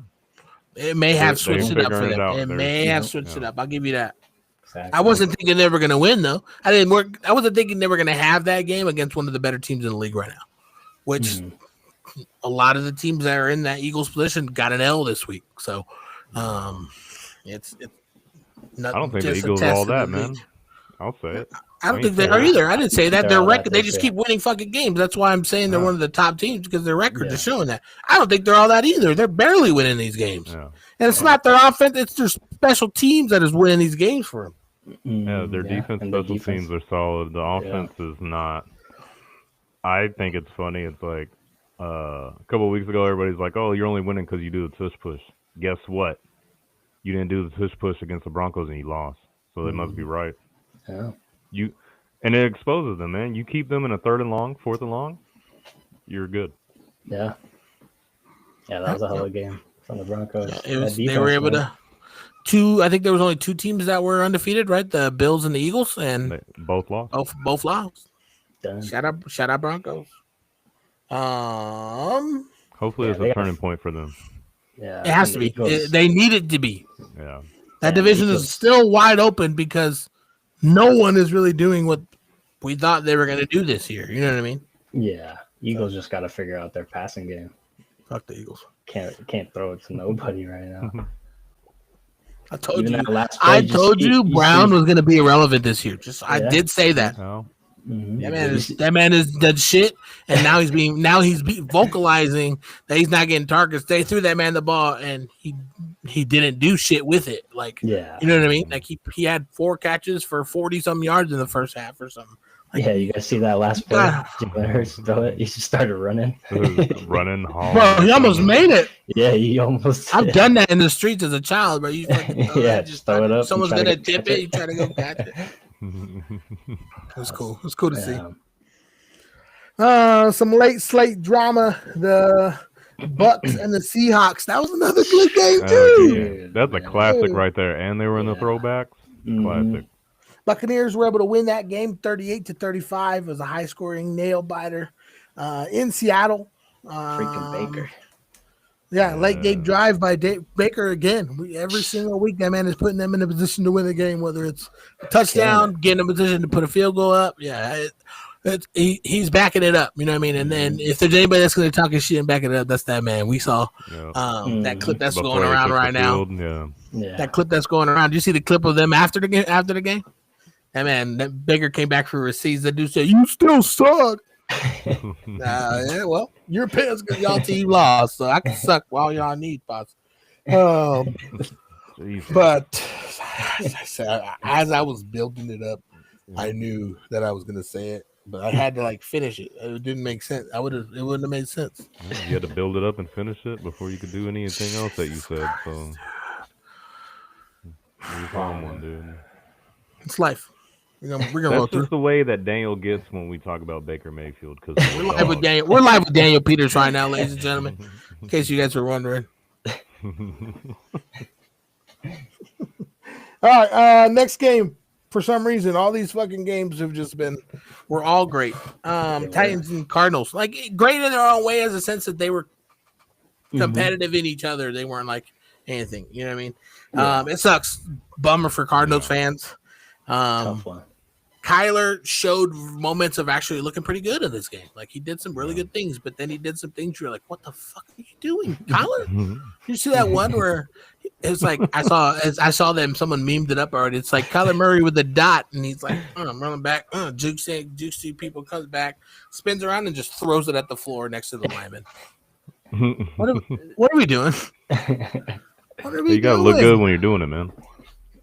Speaker 2: It may have
Speaker 4: They're
Speaker 2: switched it up for
Speaker 4: figuring it
Speaker 2: them.
Speaker 4: out.
Speaker 2: It
Speaker 4: They're-
Speaker 2: may have
Speaker 3: Yeah.
Speaker 2: switched it
Speaker 4: Yeah.
Speaker 2: up. I'll give you that.
Speaker 3: Exactly.
Speaker 2: I wasn't thinking they were going to win, though. I wasn't thinking they were going to have that game against one of the better teams in the league right now, which
Speaker 3: Mhm.
Speaker 2: a lot of the teams that are in that Eagles position got an L this week. So, it's not.
Speaker 4: I don't think the
Speaker 2: just a
Speaker 4: Eagles are
Speaker 2: test
Speaker 4: all
Speaker 2: of the
Speaker 4: that, man.
Speaker 2: league.
Speaker 4: I'll say it.
Speaker 2: I don't
Speaker 4: I
Speaker 2: think they
Speaker 4: ain't
Speaker 2: are
Speaker 4: saying
Speaker 2: either. I didn't say that.
Speaker 3: They're
Speaker 2: Their
Speaker 3: all
Speaker 2: record,
Speaker 3: that
Speaker 2: they
Speaker 3: this
Speaker 2: just
Speaker 3: year.
Speaker 2: keep winning fucking games. That's why I'm saying they're
Speaker 4: Yeah.
Speaker 2: one of the top teams because their record
Speaker 3: Yeah.
Speaker 2: is showing that. I don't think they're all that either. They're barely winning these games.
Speaker 4: Yeah.
Speaker 2: And it's not their offense, it's their special teams that is winning these games for them.
Speaker 4: Yeah, their defense,
Speaker 3: and their
Speaker 4: special
Speaker 3: defense.
Speaker 4: teams are solid. The offense is not. I think it's funny. It's like a couple of weeks ago, everybody's like, "Oh, you're only winning because you do the tush push." Guess what? You didn't do the tush push against the Broncos and you lost. So they must be right.
Speaker 3: Yeah.
Speaker 4: And it exposes them, man. You keep them in a 3rd and long, 4th and long, you're good.
Speaker 3: Yeah. Yeah, that was a hell of a game from the Broncos.
Speaker 2: Yeah,
Speaker 3: That
Speaker 2: they were
Speaker 3: defense,
Speaker 2: able
Speaker 3: man.
Speaker 2: to. I think there was only 2 teams that were undefeated, right? The Bills and the Eagles, and
Speaker 4: They both lost.
Speaker 2: both lost.
Speaker 3: Done.
Speaker 2: Shout out Broncos.
Speaker 4: Hopefully,
Speaker 3: Yeah,
Speaker 4: it's
Speaker 3: they
Speaker 4: a
Speaker 3: got-
Speaker 4: turning point for them.
Speaker 3: Yeah,
Speaker 2: It has
Speaker 3: and
Speaker 2: to
Speaker 3: the
Speaker 2: be.
Speaker 3: Eagles-
Speaker 2: They need it to be.
Speaker 4: Yeah.
Speaker 2: That
Speaker 3: Yeah,
Speaker 2: division
Speaker 3: the
Speaker 2: is
Speaker 3: Eagles-
Speaker 2: still wide open because no one is really doing what we thought they were going to do this year. You know what I mean?
Speaker 3: Yeah, Eagles just got to figure out their passing game.
Speaker 2: Fuck the Eagles.
Speaker 3: Can't throw it to nobody right now.
Speaker 2: I told
Speaker 3: Even
Speaker 2: you.
Speaker 3: that last play,
Speaker 2: I
Speaker 3: just-
Speaker 2: told you Brown
Speaker 3: see-
Speaker 2: was going to be irrelevant this year. I
Speaker 3: Yeah.
Speaker 2: did say that.
Speaker 4: How?
Speaker 3: Mhm.
Speaker 2: That man is dead shit, and now he's vocalizing that he's not getting targets. They threw that man the ball, and he didn't do shit with it. Like,
Speaker 3: Yeah,
Speaker 2: you know what I mean? Like he had 4 catches for 40-some yards in the first half or something. Like,
Speaker 3: yeah. You guys see that last play?
Speaker 2: God.
Speaker 3: Jalen Hurts throw it. He just started running.
Speaker 4: Running, hauling.
Speaker 2: bro, he almost made it.
Speaker 3: Yeah, he almost.
Speaker 2: I've done that in the streets as a child, bro. You fucking
Speaker 3: Yeah, just throw it up and
Speaker 2: Someone's
Speaker 3: try to
Speaker 2: gonna
Speaker 3: go
Speaker 2: tip
Speaker 3: catch
Speaker 2: it. You try to go catch it. It's cool. It's cool to see. Some late slate drama. The Bucks and the Seahawks. That was another good game
Speaker 4: Oh,
Speaker 2: too.
Speaker 4: yeah. That's a classic right there. And they were in the
Speaker 3: Yeah.
Speaker 4: throwbacks.
Speaker 3: Mhm.
Speaker 4: Classic.
Speaker 2: Buccaneers were able to win that game 38-35. It was a high scoring nail biter in Seattle.
Speaker 3: Freaking Baker.
Speaker 2: Yeah, late game
Speaker 4: Yeah.
Speaker 2: drive by Baker again. Every single week, that man is putting them in a position to win the game, whether it's a touchdown, getting in a position to put a field goal up. Yeah, he's backing it up. You know what I mean? And then if there's anybody that's going to talk his shit and back it up, that's that man. We saw
Speaker 4: Yeah.
Speaker 2: that clip that's
Speaker 4: Before
Speaker 2: going
Speaker 4: he
Speaker 2: around
Speaker 4: took the
Speaker 2: right now.
Speaker 4: field, yeah.
Speaker 3: Yeah.
Speaker 2: That clip that's going around. Do you see the clip of them after the game? After the game, that man, that Baker came back for receipts. That dude said, "You still suck." Yeah, well, you're pissed because y'all team lost, so I can suck while y'all need spots.
Speaker 4: Jeez.
Speaker 2: But as I said, as I was building it up, I knew that I was gonna say it, but I had to like finish it. It didn't make sense. It wouldn't have made sense.
Speaker 4: You had to build it up and finish it before you could do anything else that you said. So you found one, dude.
Speaker 2: It's life. We're gonna roll
Speaker 4: That's
Speaker 2: through.
Speaker 4: just the way that Daniel gets when we talk about Baker Mayfield. Because
Speaker 2: We're live with Daniel. We're live with Daniel Peters right now, ladies and gentlemen. In case you guys were wondering. All right, next game. For some reason, all these fucking games have just been were all great. Titans and Cardinals, like great in their own way, as a sense that they were competitive in each other. They weren't like anything. You know what I mean?
Speaker 3: Yeah.
Speaker 2: It sucks. Bummer for Cardinals fans.
Speaker 3: Tough one.
Speaker 2: Kyler showed moments of actually looking pretty good in this game. Like he did some really good things, but then he did some things you're like, what the fuck are you doing, Kyler? You see that one where it was like I saw them. Someone memed it up already. It's like Kyler Murray with a dot, and he's like, I'm running back, jukes to people, comes back, spins around, and just throws it at the floor next to the lineman. What are we doing? What are we
Speaker 4: You gotta
Speaker 2: doing?
Speaker 4: look good when you're doing it, man.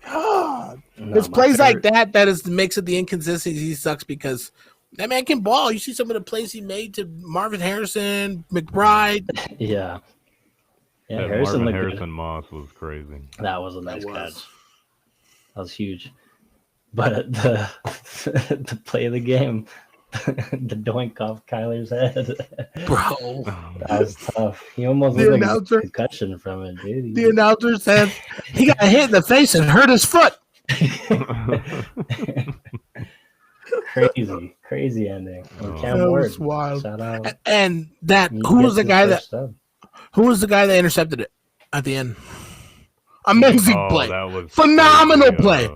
Speaker 2: God.
Speaker 3: No,
Speaker 2: It's
Speaker 3: my
Speaker 2: plays like
Speaker 3: favorite-
Speaker 2: that makes it the inconsistency. He sucks because that man can ball. You see some of the plays he made to Marvin Harrison, McBride.
Speaker 3: Yeah. Yeah,
Speaker 4: That
Speaker 3: Harrison
Speaker 4: Marvin
Speaker 3: looked
Speaker 4: Harrison Moss was crazy.
Speaker 3: good. That was a nice
Speaker 2: was.
Speaker 3: catch. That was huge. But the the play of the game, the doink off Kyler's head,
Speaker 2: Bro,
Speaker 3: that was tough. He almost
Speaker 2: The
Speaker 3: looked like
Speaker 2: announcer-
Speaker 3: a concussion from it, dude.
Speaker 2: the announcer said he got hit in the face and hurt his foot.
Speaker 3: crazy ending. And
Speaker 4: Oh.
Speaker 3: Cam
Speaker 2: That
Speaker 3: Ward,
Speaker 2: was wild.
Speaker 3: shout out.
Speaker 2: And that
Speaker 3: He
Speaker 2: who was
Speaker 3: gets
Speaker 2: the
Speaker 3: his
Speaker 2: guy that
Speaker 3: first dub.
Speaker 2: that intercepted it at the end? Amazing
Speaker 4: Oh,
Speaker 2: play.
Speaker 4: that was
Speaker 2: Phenomenal
Speaker 4: crazy.
Speaker 2: play.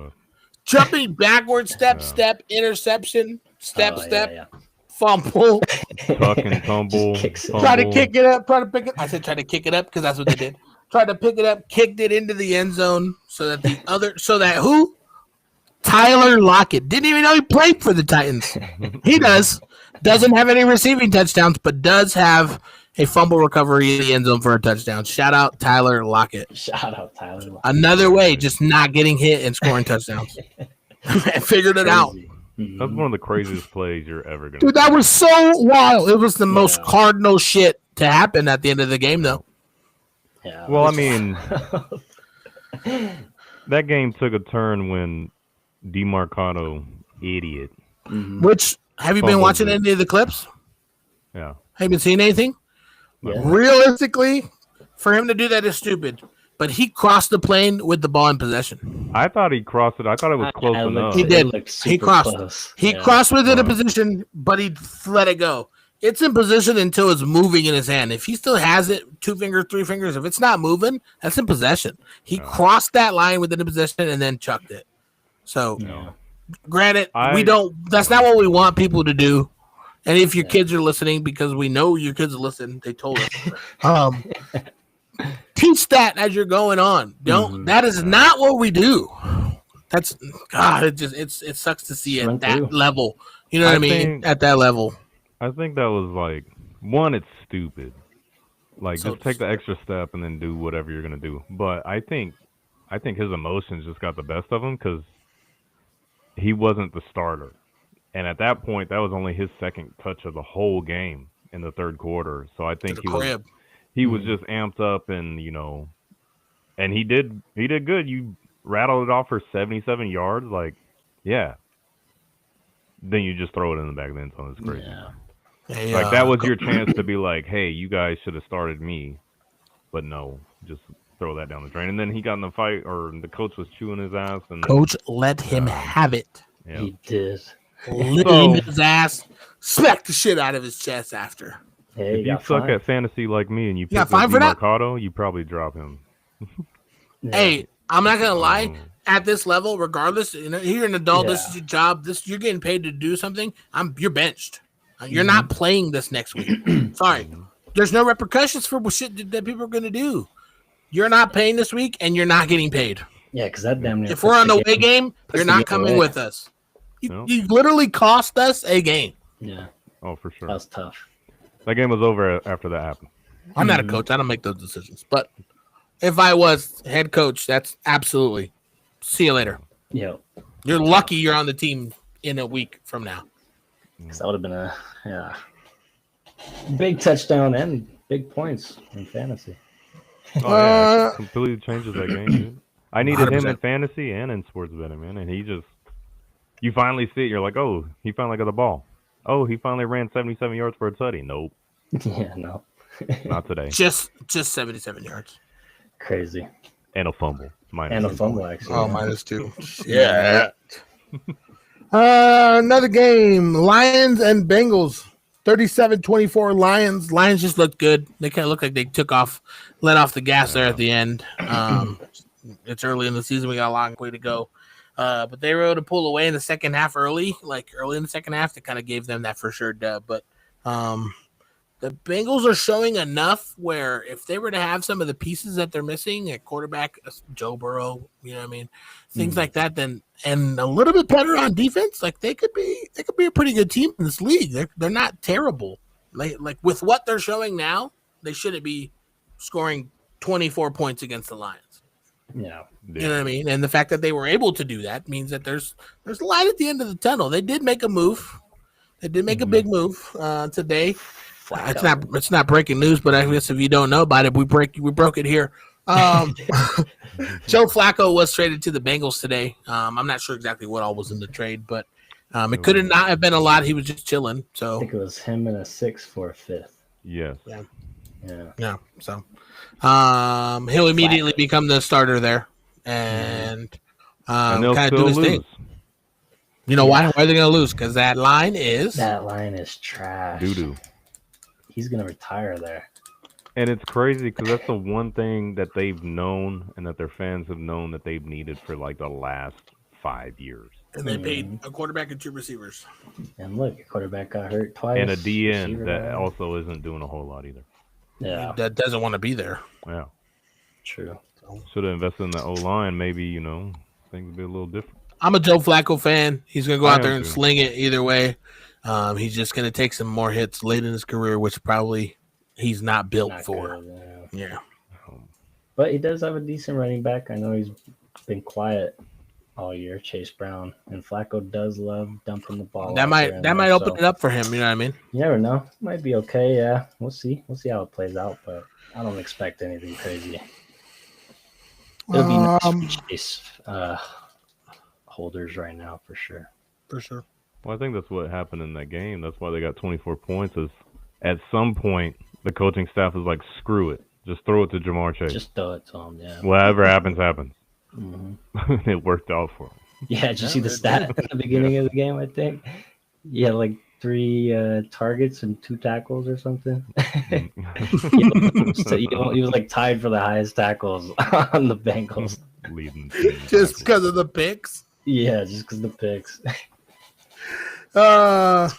Speaker 2: Jumping backwards, step, interception, step,
Speaker 3: Oh, yeah.
Speaker 2: fumble.
Speaker 4: Tuck and tumble.
Speaker 3: Just kicks it.
Speaker 2: Try to
Speaker 4: fumble.
Speaker 2: kick it up, try to pick it. I said try to kick it up because that's what they did. Tried to pick it up, kicked it into the end zone so that who? Tyler Lockett. Didn't even know he played for the Titans. He does. Doesn't have any receiving touchdowns, but does have a fumble recovery in the end zone for a touchdown. Shout out Tyler Lockett.
Speaker 3: Shout out Tyler.
Speaker 2: Another way, just not getting hit and scoring touchdowns. Figured it out.
Speaker 3: Crazy.
Speaker 4: That's
Speaker 3: Mhm.
Speaker 4: one of the craziest plays you're ever gonna.
Speaker 2: Dude, that was so wild. It was the most
Speaker 3: Yeah.
Speaker 2: Cardinal shit to happen at the end of the game, though.
Speaker 3: Yeah.
Speaker 4: Well, I mean, that game took a turn when DeMarcano, idiot,
Speaker 3: Mhm.
Speaker 2: Which have you been
Speaker 4: Fumbles
Speaker 2: watching
Speaker 4: it.
Speaker 2: any of the clips?
Speaker 4: Yeah.
Speaker 2: Have you been seeing anything?
Speaker 3: Yeah.
Speaker 2: Realistically, for him to do that is stupid. But he crossed the plane with the ball in possession.
Speaker 4: I thought he crossed it. I thought it was close
Speaker 3: I
Speaker 4: enough.
Speaker 2: He did.
Speaker 3: It looked
Speaker 2: He
Speaker 3: super
Speaker 2: crossed.
Speaker 3: close.
Speaker 2: He
Speaker 3: Yeah.
Speaker 2: crossed within a
Speaker 4: Wow.
Speaker 2: position, but he let it go. It's in position until it's moving in his hand. If he still has it, 2 fingers, 3 fingers, if it's not moving, that's in possession. He
Speaker 4: Yeah.
Speaker 2: crossed that line within the possession and then chucked it. So,
Speaker 3: Yeah.
Speaker 2: granted, we
Speaker 4: I-
Speaker 2: don't. That's not what we want people to do. And if your
Speaker 3: Yeah.
Speaker 2: kids are listening, because we know your kids listen, they told us. Teach that as you're going on. Don't.
Speaker 3: Mhm.
Speaker 2: That is not what we do. That's God. It sucks to see
Speaker 3: Just
Speaker 2: at
Speaker 3: went
Speaker 2: that
Speaker 3: through.
Speaker 2: level. You know what I mean?
Speaker 4: think-
Speaker 2: At that level.
Speaker 4: I think that was like one. It's stupid. Like
Speaker 2: So
Speaker 4: just take the extra step and then do whatever you're gonna do. But I think his emotions just got the best of him because he wasn't the starter, and at that point, that was only his second touch of the whole game in the third quarter. So I think
Speaker 2: To
Speaker 4: he
Speaker 2: the
Speaker 4: was
Speaker 2: crib.
Speaker 4: he was just amped up, and and he did good. You rattled it off for 77 yards, like yeah. Then you just throw it in the back of the end zone. It's crazy.
Speaker 3: Yeah.
Speaker 2: Hey,
Speaker 4: Like that was your chance to be like, hey, you guys should have started me, but no, just throw that down the drain. And then he got in the fight, or the coach was chewing his ass, and
Speaker 2: Coach let him have it.
Speaker 4: yeah,
Speaker 3: He did.
Speaker 2: Lit his ass, smacked the shit out of his chest after.
Speaker 3: Hey,
Speaker 4: if you
Speaker 3: got
Speaker 4: suck
Speaker 3: fined.
Speaker 4: at fantasy like me and you
Speaker 2: got
Speaker 4: pick up
Speaker 2: fined for that?
Speaker 4: Mercado, you probably drop him.
Speaker 3: Yeah.
Speaker 2: Hey, I'm not gonna lie.
Speaker 4: Um,
Speaker 2: At this level, regardless, you're an adult. This
Speaker 3: Yeah.
Speaker 2: is your job. You're getting paid to do something. You're benched. You're not playing this next week. Sorry, there's no repercussions for shit that people are gonna do. You're not paying this week, and you're not getting paid.
Speaker 3: Yeah, because that damn near.
Speaker 2: If we're on the away game,
Speaker 3: puts
Speaker 2: you're
Speaker 3: the
Speaker 2: not
Speaker 3: game
Speaker 2: coming
Speaker 3: away.
Speaker 2: with us.
Speaker 4: No.
Speaker 2: You literally cost us a game.
Speaker 3: Yeah,
Speaker 4: Oh, for sure.
Speaker 3: that was tough.
Speaker 4: That game was over after that happened.
Speaker 2: I'm not a coach. I don't make those decisions. But if I was head coach, that's absolutely. See you later.
Speaker 3: Yeah,
Speaker 2: You're lucky you're on the team in a week from now.
Speaker 3: because that would have been a big touchdown and big points in fantasy.
Speaker 4: Oh yeah, it completely changes that game, dude. I needed him
Speaker 2: 100%.
Speaker 4: in fantasy and in sports betting, man, and you finally see it. You're like, oh, he finally got the ball. Oh, he finally ran 77 yards for a tutty. Nope,
Speaker 3: Yeah, no,
Speaker 4: not today.
Speaker 2: Just 77 yards.
Speaker 3: crazy.
Speaker 4: And a fumble. Minus
Speaker 3: And a
Speaker 4: one.
Speaker 3: fumble actually.
Speaker 2: Oh,
Speaker 3: yeah.
Speaker 2: -2. Yeah. Another game. Lions and Bengals. 37-24 Lions. Lions just looked good. They kind of look like they let off the gas there at the end. It's early in the season. We got a long way to go. But they were able to pull away in the second half early in the second half, that kind of gave them that for sure dub. But the Bengals are showing enough where if they were to have some of the pieces that they're missing at quarterback, Joe Burrow, you know what I mean, things like that, then and a little bit better on defense, like they could be a pretty good team in this league. They're not terrible. Like with what they're showing now, they shouldn't be scoring 24 points against the Lions.
Speaker 3: Yeah,
Speaker 2: You know what I mean? And the fact that they were able to do that means that there's a light at the end of the tunnel. They did make a move. They did make a big move today. It's not breaking news, but I guess if you don't know about it, we broke it here. Joe Flacco was traded to the Bengals today. I'm not sure exactly what all was in the trade, but it could not have been a lot. He was just chilling.
Speaker 3: I
Speaker 2: So
Speaker 3: think it was him and a 6 for a 5th.
Speaker 4: Yes.
Speaker 3: Yeah,
Speaker 2: yeah, so he'll immediately become the starter there, and
Speaker 4: And they'll
Speaker 2: kind of
Speaker 4: still
Speaker 2: do his
Speaker 4: lose.
Speaker 2: thing. You know why? Why are they going to lose? Because that line is
Speaker 3: that line is trash.
Speaker 4: Doo doo.
Speaker 3: He's gonna retire there.
Speaker 4: And it's crazy because that's the one thing that they've known and that their fans have known that they've needed for like the last 5 years.
Speaker 2: and they paid a quarterback and 2 receivers.
Speaker 3: And look, your quarterback got hurt twice.
Speaker 4: And a DN
Speaker 3: receiver
Speaker 4: that
Speaker 3: got hurt.
Speaker 4: also isn't doing a whole lot either.
Speaker 3: Yeah,
Speaker 2: That doesn't want to be there.
Speaker 4: Yeah.
Speaker 3: true.
Speaker 4: Should have invested in the O line. Maybe, things would be a little different.
Speaker 2: I'm a Joe Flacco fan. He's going to go
Speaker 4: I
Speaker 2: out
Speaker 4: am
Speaker 2: there and
Speaker 4: too.
Speaker 2: sling it either way. He's just going to take some more hits late in his career, which probably he's not built
Speaker 3: Not
Speaker 2: for.
Speaker 3: good, yeah.
Speaker 2: Yeah.
Speaker 3: But he does have a decent running back. I know he's been quiet all year, Chase Brown, and Flacco does love dumping the ball.
Speaker 2: That might open it up for him. You know what I mean?
Speaker 3: You never know. Might be okay. Yeah, we'll see. We'll see how it plays out, but I don't expect anything crazy. It'll be nice to chase holders right now for sure.
Speaker 2: For sure.
Speaker 4: Well, I think that's what happened in that game. That's why they got 24 points. Is at some point the coaching staff is like, screw it, just throw it to Jamar Chase.
Speaker 3: Just throw it to him, yeah.
Speaker 4: Whatever happens, happens.
Speaker 3: Mm-hmm.
Speaker 4: It worked out for him.
Speaker 3: Yeah, did you see the
Speaker 2: it
Speaker 3: stat at the beginning of the game, I think? Yeah, like 3 targets and 2 tackles or something. So he was like tied for the highest tackles on the Bengals.
Speaker 4: Leading the team.
Speaker 2: Just because of the picks.
Speaker 3: Yeah, just because the picks.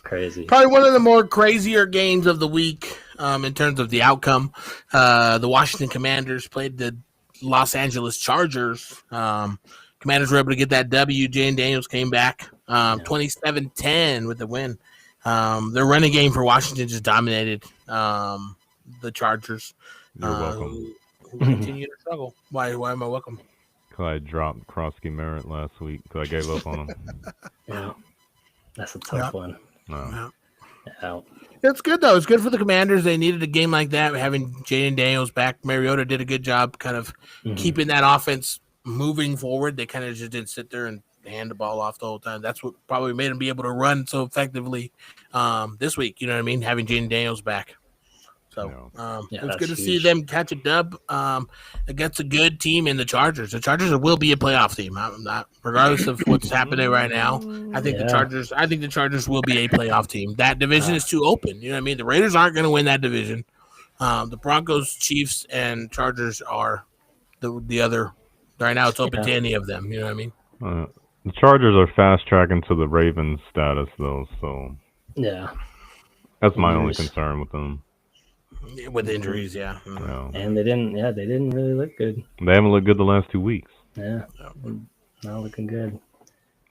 Speaker 3: Crazy.
Speaker 2: Probably one of the more crazier games of the week in terms of the outcome. The Washington Commanders played the Los Angeles Chargers. Commanders were able to get that W. Jane Daniels came back 27-10 with the win. Their running game for Washington just dominated the Chargers.
Speaker 4: You're welcome.
Speaker 2: Who continue to struggle. Why am I welcome?
Speaker 4: Because I dropped Krosky Merritt last week because I gave up on him.
Speaker 3: Yeah, that's a tough one.
Speaker 4: No.
Speaker 3: Yeah.
Speaker 2: It's good, though. It's good for the Commanders. They needed a game like that. Having Jaden Daniels back, Mariota did a good job kind of keeping that offense moving forward. They kind of just didn't sit there and hand the ball off the whole time. That's what probably made them be able to run so effectively this week. You know what I mean? Having Jaden Daniels back. So it's good to see them catch a dub against a good team in the Chargers. The Chargers will be a playoff team. I'm not, regardless of what's happening right now. I think the Chargers will be a playoff team. That division is too open. You know what I mean? The Raiders aren't going to win that division. The Broncos, Chiefs, and Chargers are the other. Right now, it's open to any of them. You know what I mean?
Speaker 4: The Chargers are fast tracking to the Ravens status, though. So that's my only concern with them.
Speaker 2: With injuries, yeah.
Speaker 3: And they didn't really look good.
Speaker 4: They haven't looked good the last 2 weeks.
Speaker 3: Yeah, not looking good.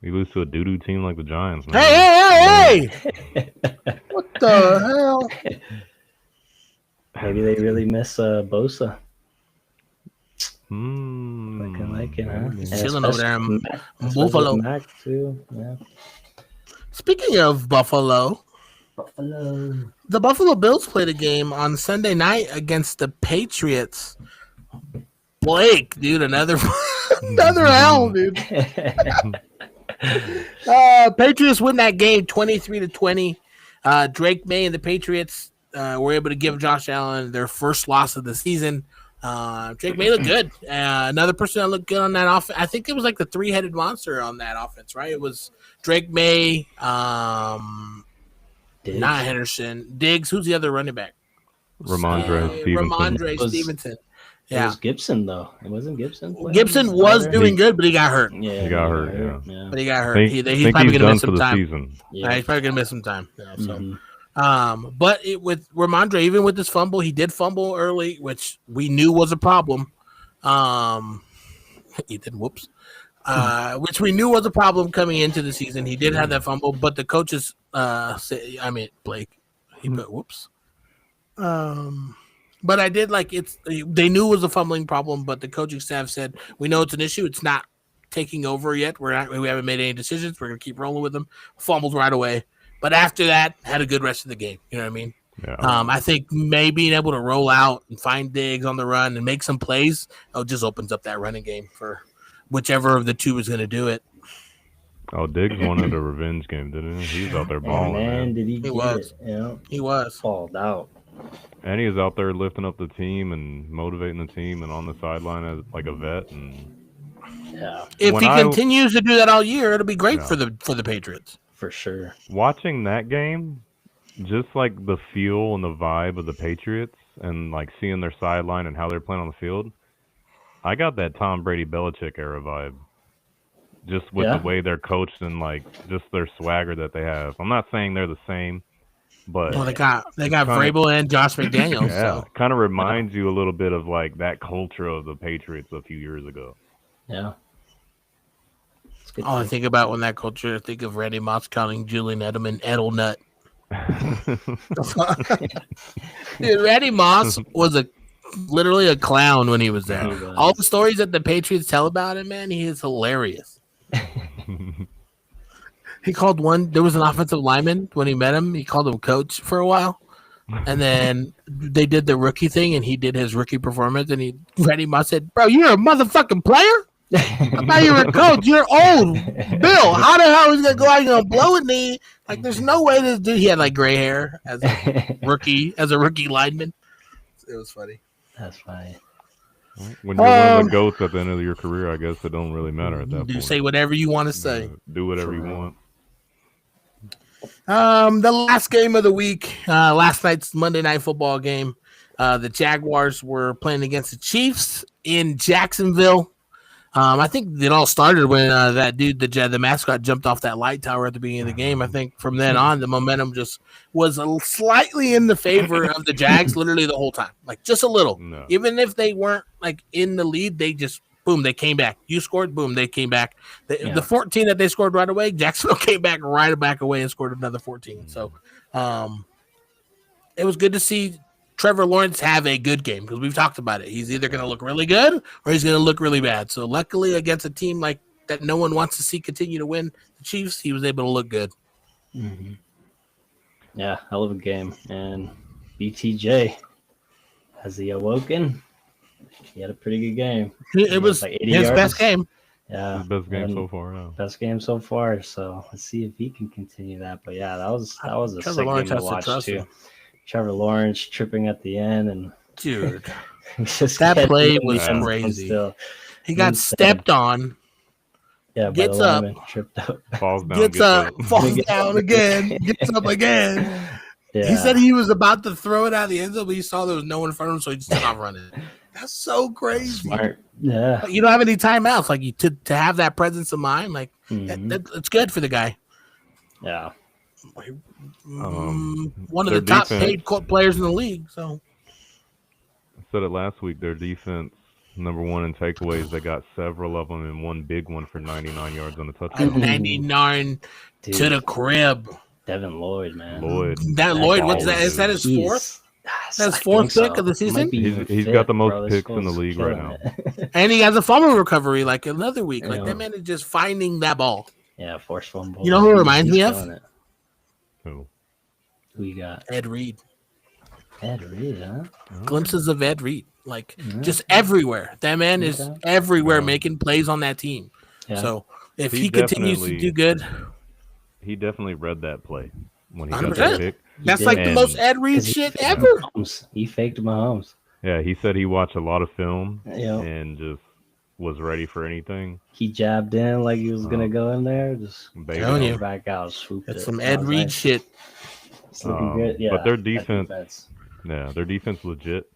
Speaker 4: We lose to a doo-doo team like the Giants, man.
Speaker 2: Hey! What the hell?
Speaker 3: Maybe they really miss Bosa.
Speaker 4: Like
Speaker 3: it, huh?
Speaker 2: He's chilling over there in Buffalo.
Speaker 3: Mac too. Yeah.
Speaker 2: Speaking of Buffalo, the Buffalo Bills played a game on Sunday night against the Patriots. Blake, dude, another L, dude. Patriots win that game 23-20. Drake May and the Patriots were able to give Josh Allen their first loss of the season. Drake May looked good. Another person that looked good on that offense. I think it was like the 3-headed monster on that offense, right? It was Drake May, not Henderson, Diggs. Who's the other running back? Ramondre Stevenson.
Speaker 3: It was Gibson, though. It wasn't Gibson.
Speaker 2: Gibson was doing good, but he got hurt.
Speaker 4: Yeah, he got hurt.
Speaker 2: But he got hurt. He's probably going to miss some time.
Speaker 4: Season.
Speaker 2: Yeah, he's probably going to miss some time. Yeah, so. But with Ramondre, even with this fumble, he did fumble early, which we knew was a problem. He did, whoops. Which we knew was a problem coming into the season. He did have that fumble, but the coaches Blake, he put whoops. But I did they knew it was a fumbling problem, but the coaching staff said, we know it's an issue. It's not taking over yet. We haven't made any decisions. We're going to keep rolling with them. Fumbled right away. But after that, had a good rest of the game. You know what I mean?
Speaker 4: Yeah.
Speaker 2: I think maybe being able to roll out and find Diggs on the run and make some plays, just opens up that running game for whichever of the two is going to do it.
Speaker 4: Oh, Diggs wanted a revenge game, didn't he? He was out there balling.
Speaker 3: Man, did he
Speaker 2: get it? He was.
Speaker 3: Fall out.
Speaker 4: And he was out there lifting up the team and motivating the team and on the sideline as like a vet. And
Speaker 2: if he continues to do that all year, it'll be great for the Patriots.
Speaker 3: For sure.
Speaker 4: Watching that game, just like the feel and the vibe of the Patriots and like seeing their sideline and how they're playing on the field, I got that Tom Brady Belichick era vibe. Just with the way they're coached and like just their swagger that they have. I'm not saying they're the same, but
Speaker 2: they got Vrabel and Josh McDaniels.
Speaker 4: Yeah, kind of reminds you a little bit of like that culture of the Patriots a few years ago.
Speaker 3: Yeah.
Speaker 2: All I think about when that culture, I think of Randy Moss calling Julian Edelman Edelnut. Dude, Randy Moss was literally a clown when he was there. All the stories that the Patriots tell about him, man, he is hilarious. He called there was an offensive lineman when he met him. He called him coach for a while. And then they did the rookie thing, and he did his rookie performance. And Randy Moss said, "Bro, you're a motherfucking player." I thought you were a coach. You're old. Bill, how the hell is he going to go out and gonna blow a knee? Like, there's no way this dude, he had like gray hair as a rookie lineman. It was funny.
Speaker 3: That's funny.
Speaker 4: When you're one of the goats at the end of your career, I guess it don't really matter at that
Speaker 2: You
Speaker 4: point.
Speaker 2: say whatever you want to say.
Speaker 4: Do whatever you want.
Speaker 2: The last game of the week, last night's Monday Night Football game, the Jaguars were playing against the Chiefs in Jacksonville. I think it all started when that dude, the mascot, jumped off that light tower at the beginning of the game. I think from then on, the momentum just was slightly in the favor of the Jags, literally the whole time, like just a little.
Speaker 4: No.
Speaker 2: Even if they weren't like in the lead, they just boom, they came back. You scored, boom, they came back. The 14 that they scored right away, Jacksonville came back right back away and scored another 14. So, it was good to see Trevor Lawrence have a good game because we've talked about it. He's either going to look really good or he's going to look really bad. So luckily against a team like that no one wants to see continue to win, the Chiefs, he was able to look good.
Speaker 3: Mm-hmm. Yeah, hell of a game. And BTJ, has he awoken? He had a pretty good game.
Speaker 2: It was
Speaker 3: like 80
Speaker 2: his
Speaker 3: yards.
Speaker 2: best game.
Speaker 3: Yeah.
Speaker 4: His best game so far, yeah.
Speaker 3: Best game so far. So let's see if he can continue that. But yeah, that was a
Speaker 2: Trevor
Speaker 3: sick
Speaker 2: Lawrence
Speaker 3: game to
Speaker 2: has to
Speaker 3: watch
Speaker 2: trust
Speaker 3: too.
Speaker 2: him.
Speaker 3: Trevor Lawrence tripping at the end and
Speaker 2: Dude,
Speaker 3: just
Speaker 2: that
Speaker 3: getting
Speaker 2: play
Speaker 3: the
Speaker 2: was
Speaker 3: defense
Speaker 2: crazy.
Speaker 3: Still.
Speaker 2: He got
Speaker 3: Insane.
Speaker 2: stepped on,
Speaker 3: Yeah, by
Speaker 2: gets
Speaker 3: the
Speaker 2: up,
Speaker 3: lineman, tripped up.
Speaker 4: Falls down,
Speaker 2: gets up, falls
Speaker 3: Gets
Speaker 2: down
Speaker 3: up.
Speaker 2: again, gets up again.
Speaker 3: Yeah.
Speaker 2: He said he was about to throw it out of the end zone, but he saw there was no one in front of him, so he just took off running. That's so crazy.
Speaker 3: Smart. Yeah.
Speaker 2: You don't have any timeouts. Like you to have that presence of mind, like
Speaker 3: Mhm.
Speaker 2: it's good for the guy.
Speaker 3: Yeah.
Speaker 2: One of
Speaker 4: their
Speaker 2: the top
Speaker 4: defense-
Speaker 2: paid players in the league. So
Speaker 4: I said it last week. Their defense, number one in takeaways. They got several of them, and one big one for 99 yards on the touchdown.
Speaker 2: 99
Speaker 3: Dude,
Speaker 2: to the crib.
Speaker 3: Devin Lloyd, man.
Speaker 4: Lloyd.
Speaker 2: That Lloyd, what's that? Is that his
Speaker 3: He's-
Speaker 2: fourth?
Speaker 3: That's
Speaker 2: That's fourth pick of the season?
Speaker 4: He's got the most picks in the league right now.
Speaker 2: And he has a fumble recovery like another week. Like
Speaker 3: Yeah.
Speaker 2: that man is just finding that ball.
Speaker 3: Yeah, force fumble.
Speaker 2: You know who it reminds
Speaker 3: He's
Speaker 2: me of?
Speaker 3: killing it.
Speaker 4: Who?
Speaker 3: Who you got?
Speaker 2: Ed Reed.
Speaker 3: Ed Reed, huh?
Speaker 2: Glimpses of Ed Reed. Like
Speaker 3: Mhm.
Speaker 2: just everywhere. That man is
Speaker 3: Okay.
Speaker 2: everywhere
Speaker 4: Yeah.
Speaker 2: making plays on that team.
Speaker 3: Yeah.
Speaker 2: So if
Speaker 4: He
Speaker 2: he continues to
Speaker 4: definitely-
Speaker 2: do good,
Speaker 4: He definitely read that play when he got
Speaker 2: 100%.
Speaker 4: that pick.
Speaker 2: that's
Speaker 3: did.
Speaker 2: like the
Speaker 4: And-
Speaker 2: most Ed Reed
Speaker 3: 'Cause he
Speaker 2: shit
Speaker 3: faked
Speaker 2: ever.
Speaker 3: Mahomes. He faked Mahomes.
Speaker 4: Yeah, he said he watched a lot of film
Speaker 3: Yeah.
Speaker 4: and just was ready for anything.
Speaker 3: He jabbed in like he was gonna go in there, just
Speaker 4: Baby.
Speaker 2: Telling you.
Speaker 3: back out, swooped
Speaker 2: That's
Speaker 3: it.
Speaker 2: some
Speaker 3: I
Speaker 2: Ed
Speaker 3: was
Speaker 2: Reed
Speaker 3: like,
Speaker 2: shit.
Speaker 3: It's looking good. Yeah,
Speaker 4: but their
Speaker 3: that
Speaker 4: defense- Yeah, their defense legit.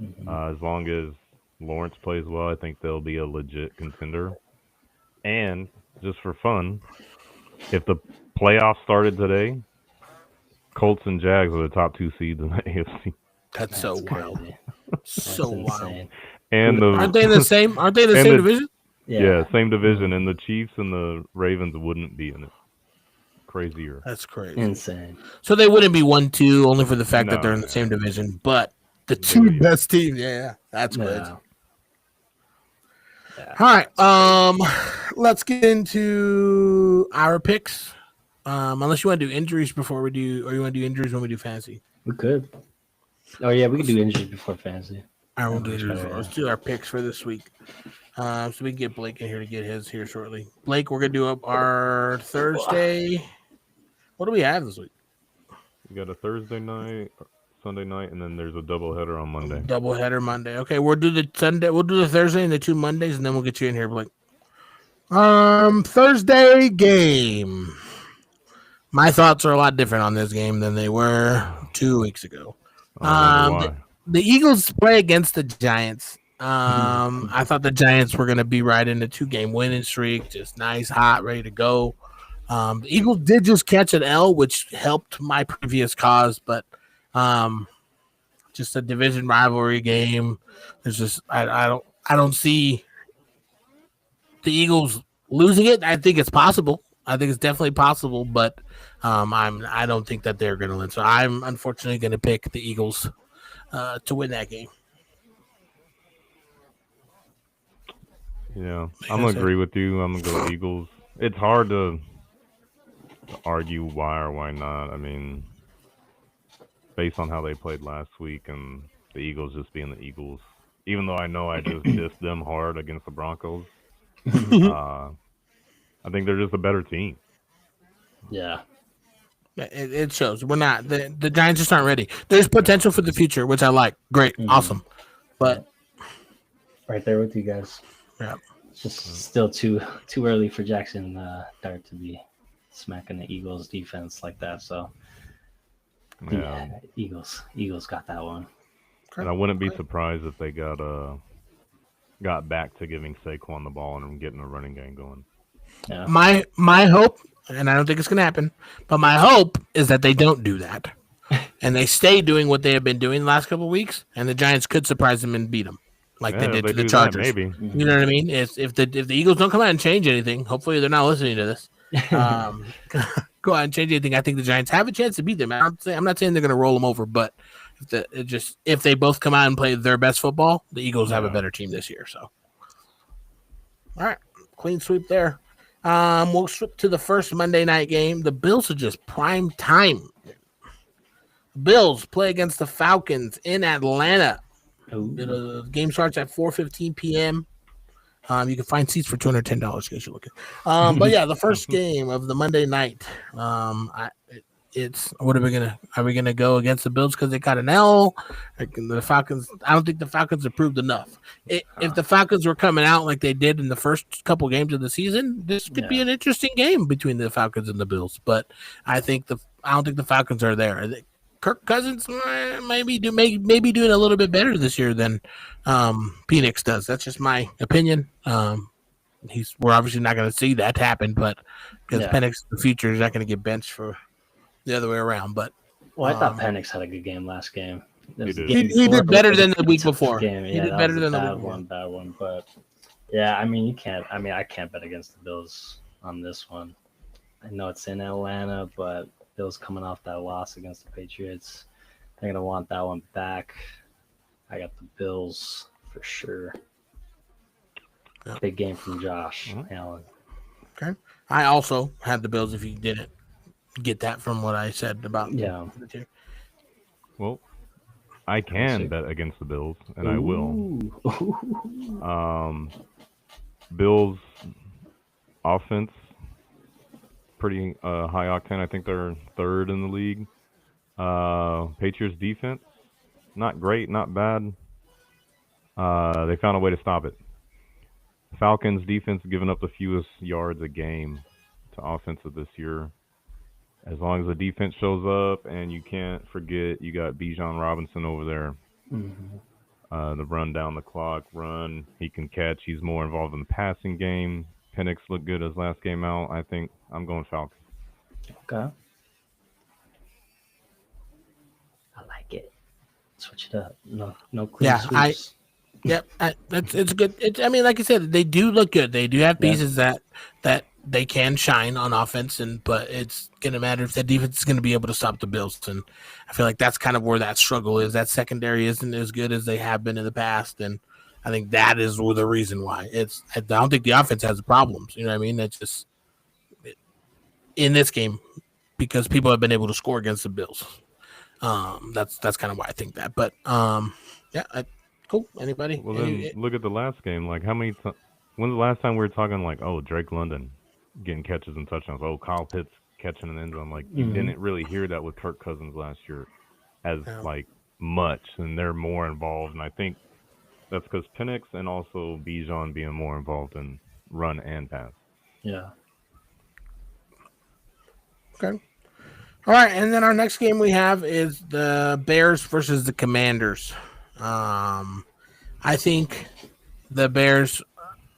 Speaker 3: Mhm.
Speaker 4: As long as Lawrence plays well, I think they'll be a legit contender. And just for fun, if the playoffs started today, Colts and Jags are the top two seeds in the AFC.
Speaker 2: That's so
Speaker 3: That's
Speaker 2: wild.
Speaker 3: crazy.
Speaker 2: So
Speaker 3: That's
Speaker 2: wild.
Speaker 3: insane.
Speaker 4: And the
Speaker 2: Aren't they in the same? Aren't they in the
Speaker 4: And
Speaker 2: same
Speaker 4: the-
Speaker 2: division?
Speaker 4: yeah, same division, and the Chiefs and the Ravens wouldn't be in it. Crazier.
Speaker 2: That's crazy.
Speaker 3: Insane.
Speaker 2: So they wouldn't be 1-2 only for the fact that
Speaker 4: No,
Speaker 2: they're in the same division, but the
Speaker 4: They
Speaker 2: two
Speaker 4: would be.
Speaker 2: best teams. Yeah, that's good.
Speaker 3: Yeah.
Speaker 2: All right. Let's get into our picks. Unless you want to do injuries before we do, or you want to do injuries when we do fantasy.
Speaker 3: We could. Oh yeah, we could do injuries before fantasy.
Speaker 2: All right, we'll do
Speaker 3: That's
Speaker 2: injuries.
Speaker 3: better,
Speaker 2: Let's
Speaker 3: yeah.
Speaker 2: do our picks for this week. So we can get Blake in here to get his here shortly. Blake, we're gonna do up our Thursday. What do we have this week?
Speaker 4: You got a Thursday night, Sunday night, and then there's a doubleheader on Monday.
Speaker 2: Doubleheader Monday. Okay, we'll do the Sunday. We'll do the Thursday and the 2 Mondays, and then we'll get you in here, Blake. Thursday game. My thoughts are a lot different on this game than they were 2 weeks ago.
Speaker 4: I wonder why.
Speaker 2: The Eagles play against the Giants. I thought the Giants were going to be right in the 2-game winning streak, just nice, hot, ready to go. The Eagles did just catch an L, which helped my previous cause, but just a division rivalry game. There's just I don't see the Eagles losing it. I think it's possible. I think it's definitely possible, but I don't think that they're going to win. So I'm unfortunately going to pick the Eagles to win that game.
Speaker 4: Yeah,
Speaker 2: Like
Speaker 4: I'm
Speaker 2: I
Speaker 4: gonna
Speaker 2: said.
Speaker 4: agree with you. I'm gonna go Eagles. It's hard to argue why or why not. I mean, based on how they played last week and the Eagles just being the Eagles. Even though I know I just dissed them hard against the Broncos, I think they're just a better team.
Speaker 3: Yeah.
Speaker 2: It shows. We're not the Giants just aren't ready. There's potential for the future, which I like. Great, awesome, but
Speaker 3: right there with you guys.
Speaker 2: Yeah.
Speaker 3: It's just still too early for Jackson Dart to be smacking the Eagles defense like that. So yeah, Eagles got that one.
Speaker 4: And I wouldn't be surprised if they got back to giving Saquon the ball and getting a running game going.
Speaker 3: Yeah.
Speaker 2: My hope, and I don't think it's going to happen, but my hope is that they don't do that, and they stay doing what they have been doing the last couple of weeks, and the Giants could surprise them and beat them like they did to the Chargers.
Speaker 4: Maybe.
Speaker 2: You know what I mean? If the Eagles don't come out and change anything, hopefully they're not listening to this. Go out and change anything. I think the Giants have a chance to beat them. I'm not saying they're going to roll them over, but if they both come out and play their best football, the Eagles have a better team this year. So, all right, clean sweep there. We'll switch to the first Monday night game. The Bills are just prime time. Bills play against the Falcons in Atlanta. The game starts at 4:15 p.m. You can find seats for $210 in case you're looking. But yeah, the first game of the Monday night. It's what are we gonna go against the Bills because they got an L? The Falcons. I don't think the Falcons have proved enough. If the Falcons were coming out like they did in the first couple games of the season, this could be an interesting game between the Falcons and the Bills. But I don't think the Falcons are there. Kirk Cousins maybe doing a little bit better this year than Penix does. That's just my opinion. We're obviously not going to see that happen, but because Penix in the future is not going to get benched for the other way around. But
Speaker 3: I thought Penix had a good game last game.
Speaker 2: He did better than the week before.
Speaker 3: Game.
Speaker 2: He did better than the week before.
Speaker 3: Bad one, but yeah, I mean, you can't. I mean, I can't bet against the Bills on this one. I know it's in Atlanta, but Bills coming off that loss against the Patriots, they're gonna want that one back. I got the Bills for sure. Yeah. Big game from Josh Allen.
Speaker 2: Okay, I also had the Bills. If you didn't get that from what I said about the two.
Speaker 4: Well, I can bet against the Bills, and I will. Bills offense, pretty high octane. I think they're third in the league. Patriots defense, not great, not bad. They found a way to stop it. Falcons defense giving up the fewest yards a game to offensive this year. As long as the defense shows up, and you can't forget you got Bijan Robinson over there. The run down the clock, he can catch. He's more involved in the passing game. Penix looked good his last game out. I think I'm going Falcons.
Speaker 3: Okay. I like it. Switch it up. No clean sweeps.
Speaker 2: It's good. I mean, like I said, they do look good. They do have pieces that they can shine on offense, but it's going to matter if that defense is going to be able to stop the Bills. And I feel like that's kind of where that struggle is. That secondary isn't as good as they have been in the past, and I think that is the reason why. I don't think the offense has problems. You know what I mean? It's just in this game because people have been able to score against the Bills. That's kind of why I think that. But cool. Anybody?
Speaker 4: Well, then look at the last game. Like, how many? When's the last time we were talking like, Drake London getting catches and touchdowns? Kyle Pitts catching an end zone. Like, you didn't really hear that with Kirk Cousins last year as like much, and they're more involved. And I think that's because Penix and also Bijan being more involved in run and pass.
Speaker 3: Yeah.
Speaker 2: Okay. All right, and then our next game we have is the Bears versus the Commanders. I think the Bears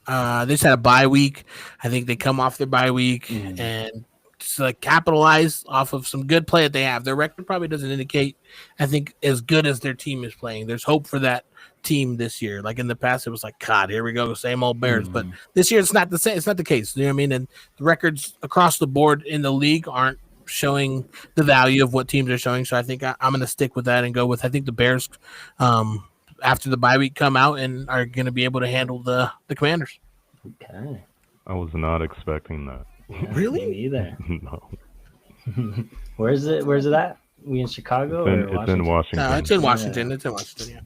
Speaker 2: they just had a bye week. I think they come off their bye week and just capitalize off of some good play that they have. Their record probably doesn't indicate, I think, as good as their team is playing. There's hope for that team this year. Like in the past, it was like, God, here we go, the same old Bears. But this year, it's not the same. It's not the case. You know what I mean? And the records across the board in the league aren't showing the value of what teams are showing. So I think I'm going to stick with that and go with, I think the Bears after the bye week come out and are going to be able to handle the Commanders.
Speaker 3: Okay.
Speaker 4: I was not expecting that.
Speaker 3: Yeah,
Speaker 2: really?
Speaker 3: Me either.
Speaker 4: No.
Speaker 3: Where's it at? We in Chicago?
Speaker 4: It's in Washington.
Speaker 2: No, it's in Washington. Yeah. It's in Washington,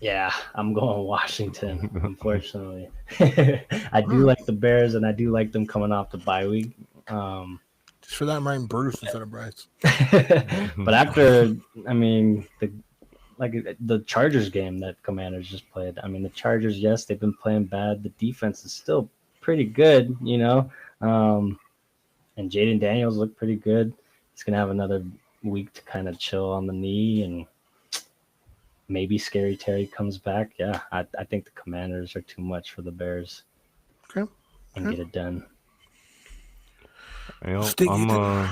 Speaker 3: Yeah, I'm going Washington, unfortunately. I do like the Bears, and I do like them coming off the bye week.
Speaker 2: Just for that, I'm writing Bruce instead of Bryce.
Speaker 3: But after, I mean, the Chargers game that Commanders just played. I mean, the Chargers, yes, they've been playing bad. The defense is still pretty good, you know. And Jaden Daniels looked pretty good. He's gonna have another week to kind of chill on the knee, and maybe Scary Terry comes back. Yeah, I think the Commanders are too much for the Bears.
Speaker 2: Okay.
Speaker 3: And get it done.
Speaker 4: You know, I'm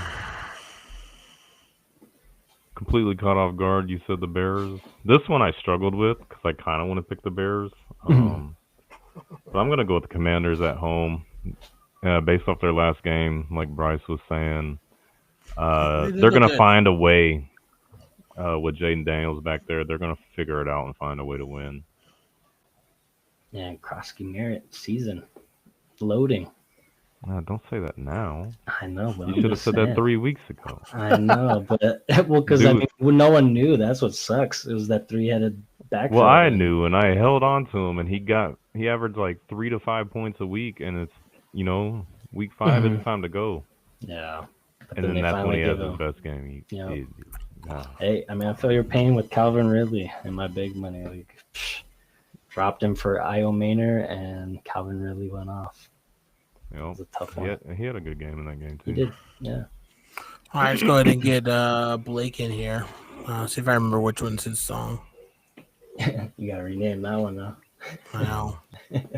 Speaker 4: completely caught off guard. You said the Bears. This one I struggled with because I kind of want to pick the Bears. But I'm going to go with the Commanders at home. Based off their last game, like Bryce was saying. They're going to find a way with Jaden Daniels back there. They're going to figure it out and find a way to win.
Speaker 3: Yeah, and Krosky Merritt season. Loading.
Speaker 4: Don't say that now.
Speaker 3: I know, but
Speaker 4: you should have said that 3 weeks ago.
Speaker 3: I know, but because I mean, no one knew. That's what sucks. It was that 3-headed back.
Speaker 4: Well, I knew, and I held on to him, and he averaged like 3 to 5 points a week, and it's week 5 it's time to go.
Speaker 3: Yeah,
Speaker 4: and then that's when he has his best game.
Speaker 3: Hey, I mean, I feel your pain with Calvin Ridley in my big money league. Dropped him for Io Maynor, and Calvin Ridley went off. It was a tough one.
Speaker 4: He had a good game in that game, too.
Speaker 3: He did, yeah.
Speaker 2: All right, let's go ahead and get Blake in here. See if I remember which one's his song.
Speaker 3: You got to rename that one, though.
Speaker 2: I know.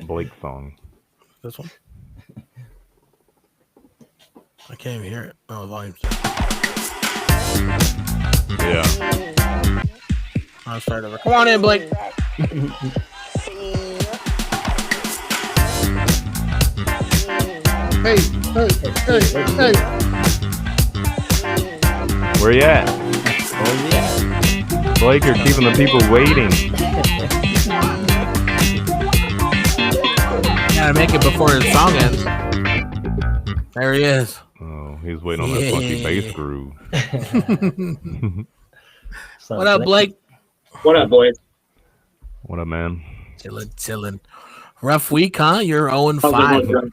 Speaker 4: Blake song.
Speaker 2: This one? I can't even hear it. Oh, the volume's
Speaker 4: Yeah.
Speaker 2: I'll start over. Come on in, Blake. Hey.
Speaker 4: Where you at?
Speaker 3: Oh, yeah.
Speaker 4: Blake, you're keeping the people waiting.
Speaker 2: Gotta make it before his song ends. There he is.
Speaker 4: Oh, he's waiting on that funky bass groove.
Speaker 2: What up, Blake?
Speaker 1: What up, boys?
Speaker 4: What up, man?
Speaker 2: Chilling. Rough week, huh? You're 0-5.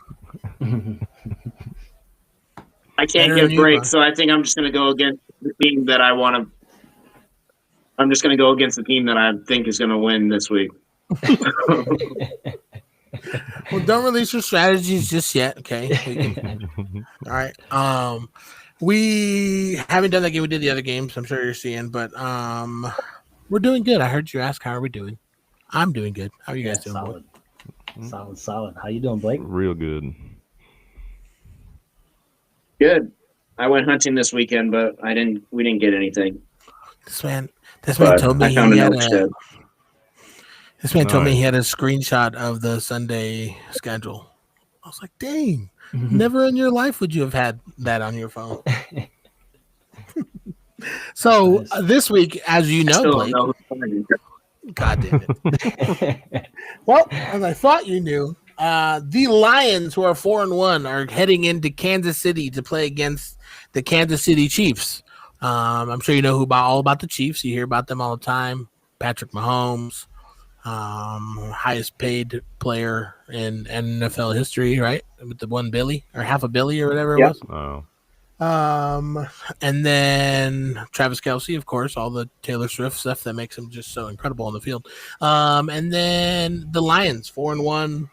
Speaker 1: I can't get a break, so I think I'm just going to go against the team that I want to. I'm just going to go against the team that I think is going to win this week.
Speaker 2: Well, don't release your strategies just yet, okay? All right. We haven't done that game. We did the other games. I'm sure you're seeing, but we're doing good. I heard you ask, how are we doing? I'm doing good. How are you guys doing?
Speaker 3: Solid. Solid. How you doing, Blake?
Speaker 4: Real good.
Speaker 1: Good. I went hunting this weekend, but we didn't get anything.
Speaker 2: This man told me
Speaker 1: told
Speaker 2: me he had a screenshot of the Sunday schedule. I was like, dang, never in your life would you have had that on your phone. So this week, as you know, Blake, God damn it. Well, as I thought you knew, the Lions, who are 4-1, are heading into Kansas City to play against the Kansas City Chiefs. I'm sure you know all about the Chiefs. You hear about them all the time. Patrick Mahomes, highest paid player in NFL history, right? With the $1 billion or half a billion or whatever it was.
Speaker 4: Oh.
Speaker 2: And then Travis Kelce, of course, all the Taylor Swift stuff that makes him just so incredible on the field. And then the Lions, 4-1,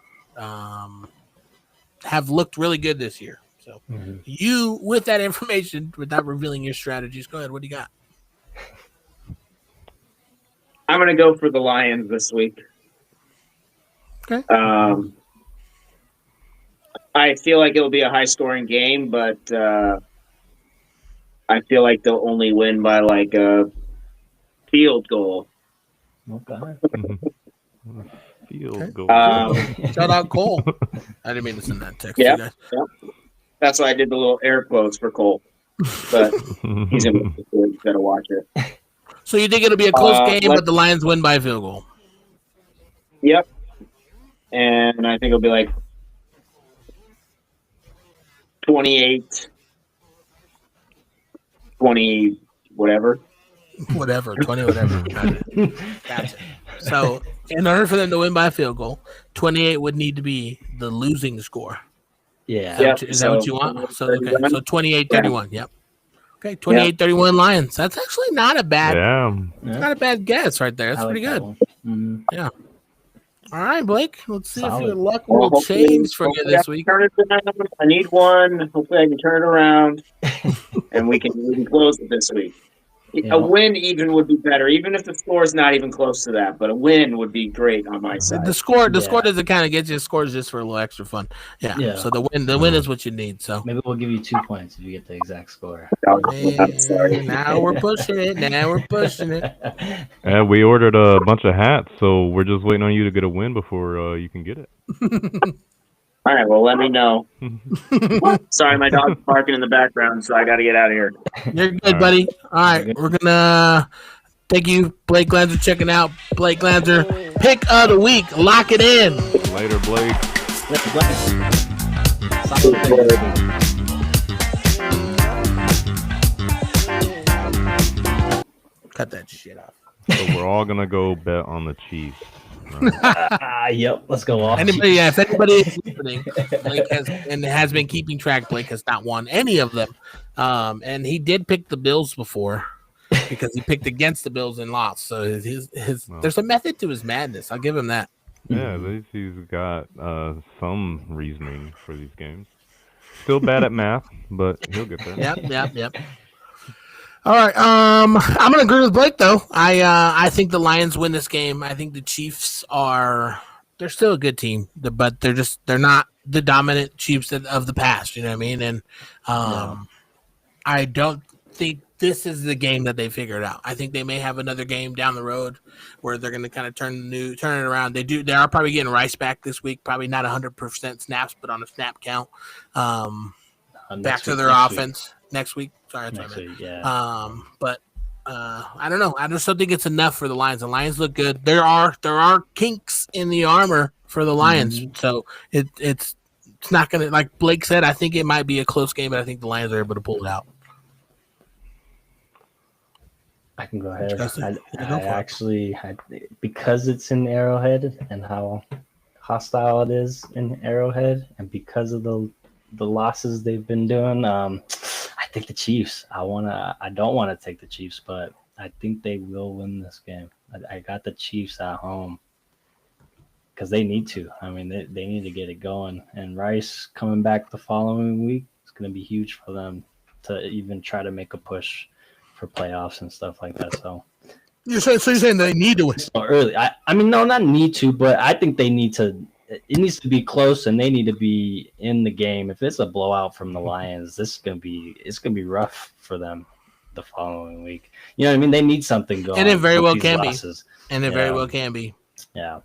Speaker 2: have looked really good this year. So you, with that information, without revealing your strategies, go ahead. What do you got?
Speaker 1: I'm going to go for the Lions this week.
Speaker 2: Okay.
Speaker 1: I feel like it'll be a high-scoring game, but I feel like they'll only win by like a field goal.
Speaker 3: Okay.
Speaker 4: Field goal.
Speaker 2: Shout out Cole. I didn't mean to send that text to
Speaker 1: Yeah,
Speaker 2: you guys.
Speaker 1: yeah. That's why I did the little air quotes for Cole. But he's going to watch it.
Speaker 2: So you think it'll be a close game, but the Lions win by a field goal?
Speaker 1: Yep. And I think it'll be like 28, 20, whatever.
Speaker 2: whatever, 20, whatever. Gotcha. So, in order for them to win by a field goal, 28 would need to be the losing score.
Speaker 3: Yeah.
Speaker 1: Yep.
Speaker 2: Is that what you want? So, okay. So 28-31. Yep. Okay, 28-31 Lions. That's actually not a bad, not a bad guess right there. That's pretty good.
Speaker 3: Mm-hmm.
Speaker 2: Yeah. All right, Blake. Let's see
Speaker 3: Solid.
Speaker 2: if your luck will change for you this week.
Speaker 1: Turn it around. I need one. Hopefully, I can turn it around, and we can close it this week.
Speaker 3: Yeah.
Speaker 1: A win even would be better, even if the score is not even close to that. But a win would be great on my side.
Speaker 2: The score doesn't kind of get you. The sore is just for a little extra fun. Yeah. So the win is what you need. So
Speaker 3: maybe we'll give you 2 points if you get the exact score.
Speaker 2: Now we're pushing it.
Speaker 4: And we ordered a bunch of hats, so we're just waiting on you to get a win before you can get it.
Speaker 1: All right, well, let me know. Sorry, my dog's barking in the background, so I got to get out of here.
Speaker 2: You're good, buddy. All right, we're going to thank you, Blake Glanzer, checking out Blake Glanzer. Pick of the week. Lock it in.
Speaker 4: Later, Blake.
Speaker 2: Cut that shit off.
Speaker 4: So we're all going to go bet on the Chiefs.
Speaker 3: Yep, let's go off.
Speaker 2: If anybody is listening, Blake has been keeping track. Blake has not won any of them, and he did pick the Bills before because he picked against the Bills and lost. So there's a method to his madness. I'll give him that.
Speaker 4: Yeah, at least he's got some reasoning for these games. Still bad at math, but he'll get there.
Speaker 2: Yep. All right. I'm gonna agree with Blake though. I think the Lions win this game. I think the Chiefs they're still a good team, but they're not the dominant Chiefs of the past. You know what I mean? And I don't think this is the game that they figured out. I think they may have another game down the road where they're going to kind of turn it around. They are probably getting Rice back this week. Probably not 100% snaps, but on a snap count. Back to their offense next week. Sorry,
Speaker 3: next week, yeah.
Speaker 2: But I don't know. I just don't think it's enough for the Lions. The Lions look good. There are kinks in the armor for the Lions, so it's not gonna, like Blake said. I think it might be a close game, but I think the Lions are able to pull it out.
Speaker 3: I can go ahead. I because it's in Arrowhead and how hostile it is in Arrowhead, and because of the losses they've been doing, I think the Chiefs. I don't want to take the Chiefs, but I think they will win this game. I got the Chiefs at home because they need to. I mean, they need to get it going. And Rice coming back the following week is going to be huge for them to even try to make a push for playoffs and stuff like that. So
Speaker 2: you're saying they need to win
Speaker 3: so early. I mean, no, not need to, but I think they need to. It needs to be close, and they need to be in the game. If it's a blowout from the Lions, it's gonna be rough for them the following week. You know what I mean? They need something going.
Speaker 2: And it very well can
Speaker 3: losses.
Speaker 2: be. And it very well can be.
Speaker 3: Yeah.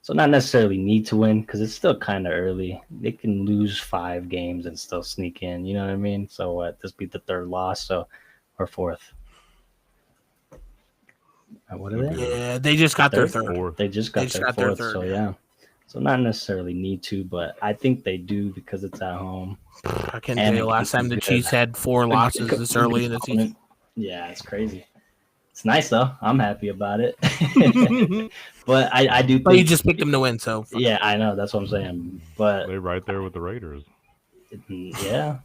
Speaker 3: So not necessarily need to win because it's still kind of early. They can lose 5 games and still sneak in. You know what I mean? So this be the 3rd loss, or 4th. What are they?
Speaker 2: Yeah, they just got their 3rd.
Speaker 3: They just got their 4th. So yeah. So not necessarily need to, but I think they do because it's at home.
Speaker 2: I can't tell you last time the Chiefs had 4 losses this early in the season.
Speaker 3: Yeah, it's crazy. It's nice though. I'm happy about it. But I do think
Speaker 2: you just picked them to win, so
Speaker 3: yeah, I know, that's what I'm saying. But
Speaker 4: they're right there with the Raiders.
Speaker 3: Yeah.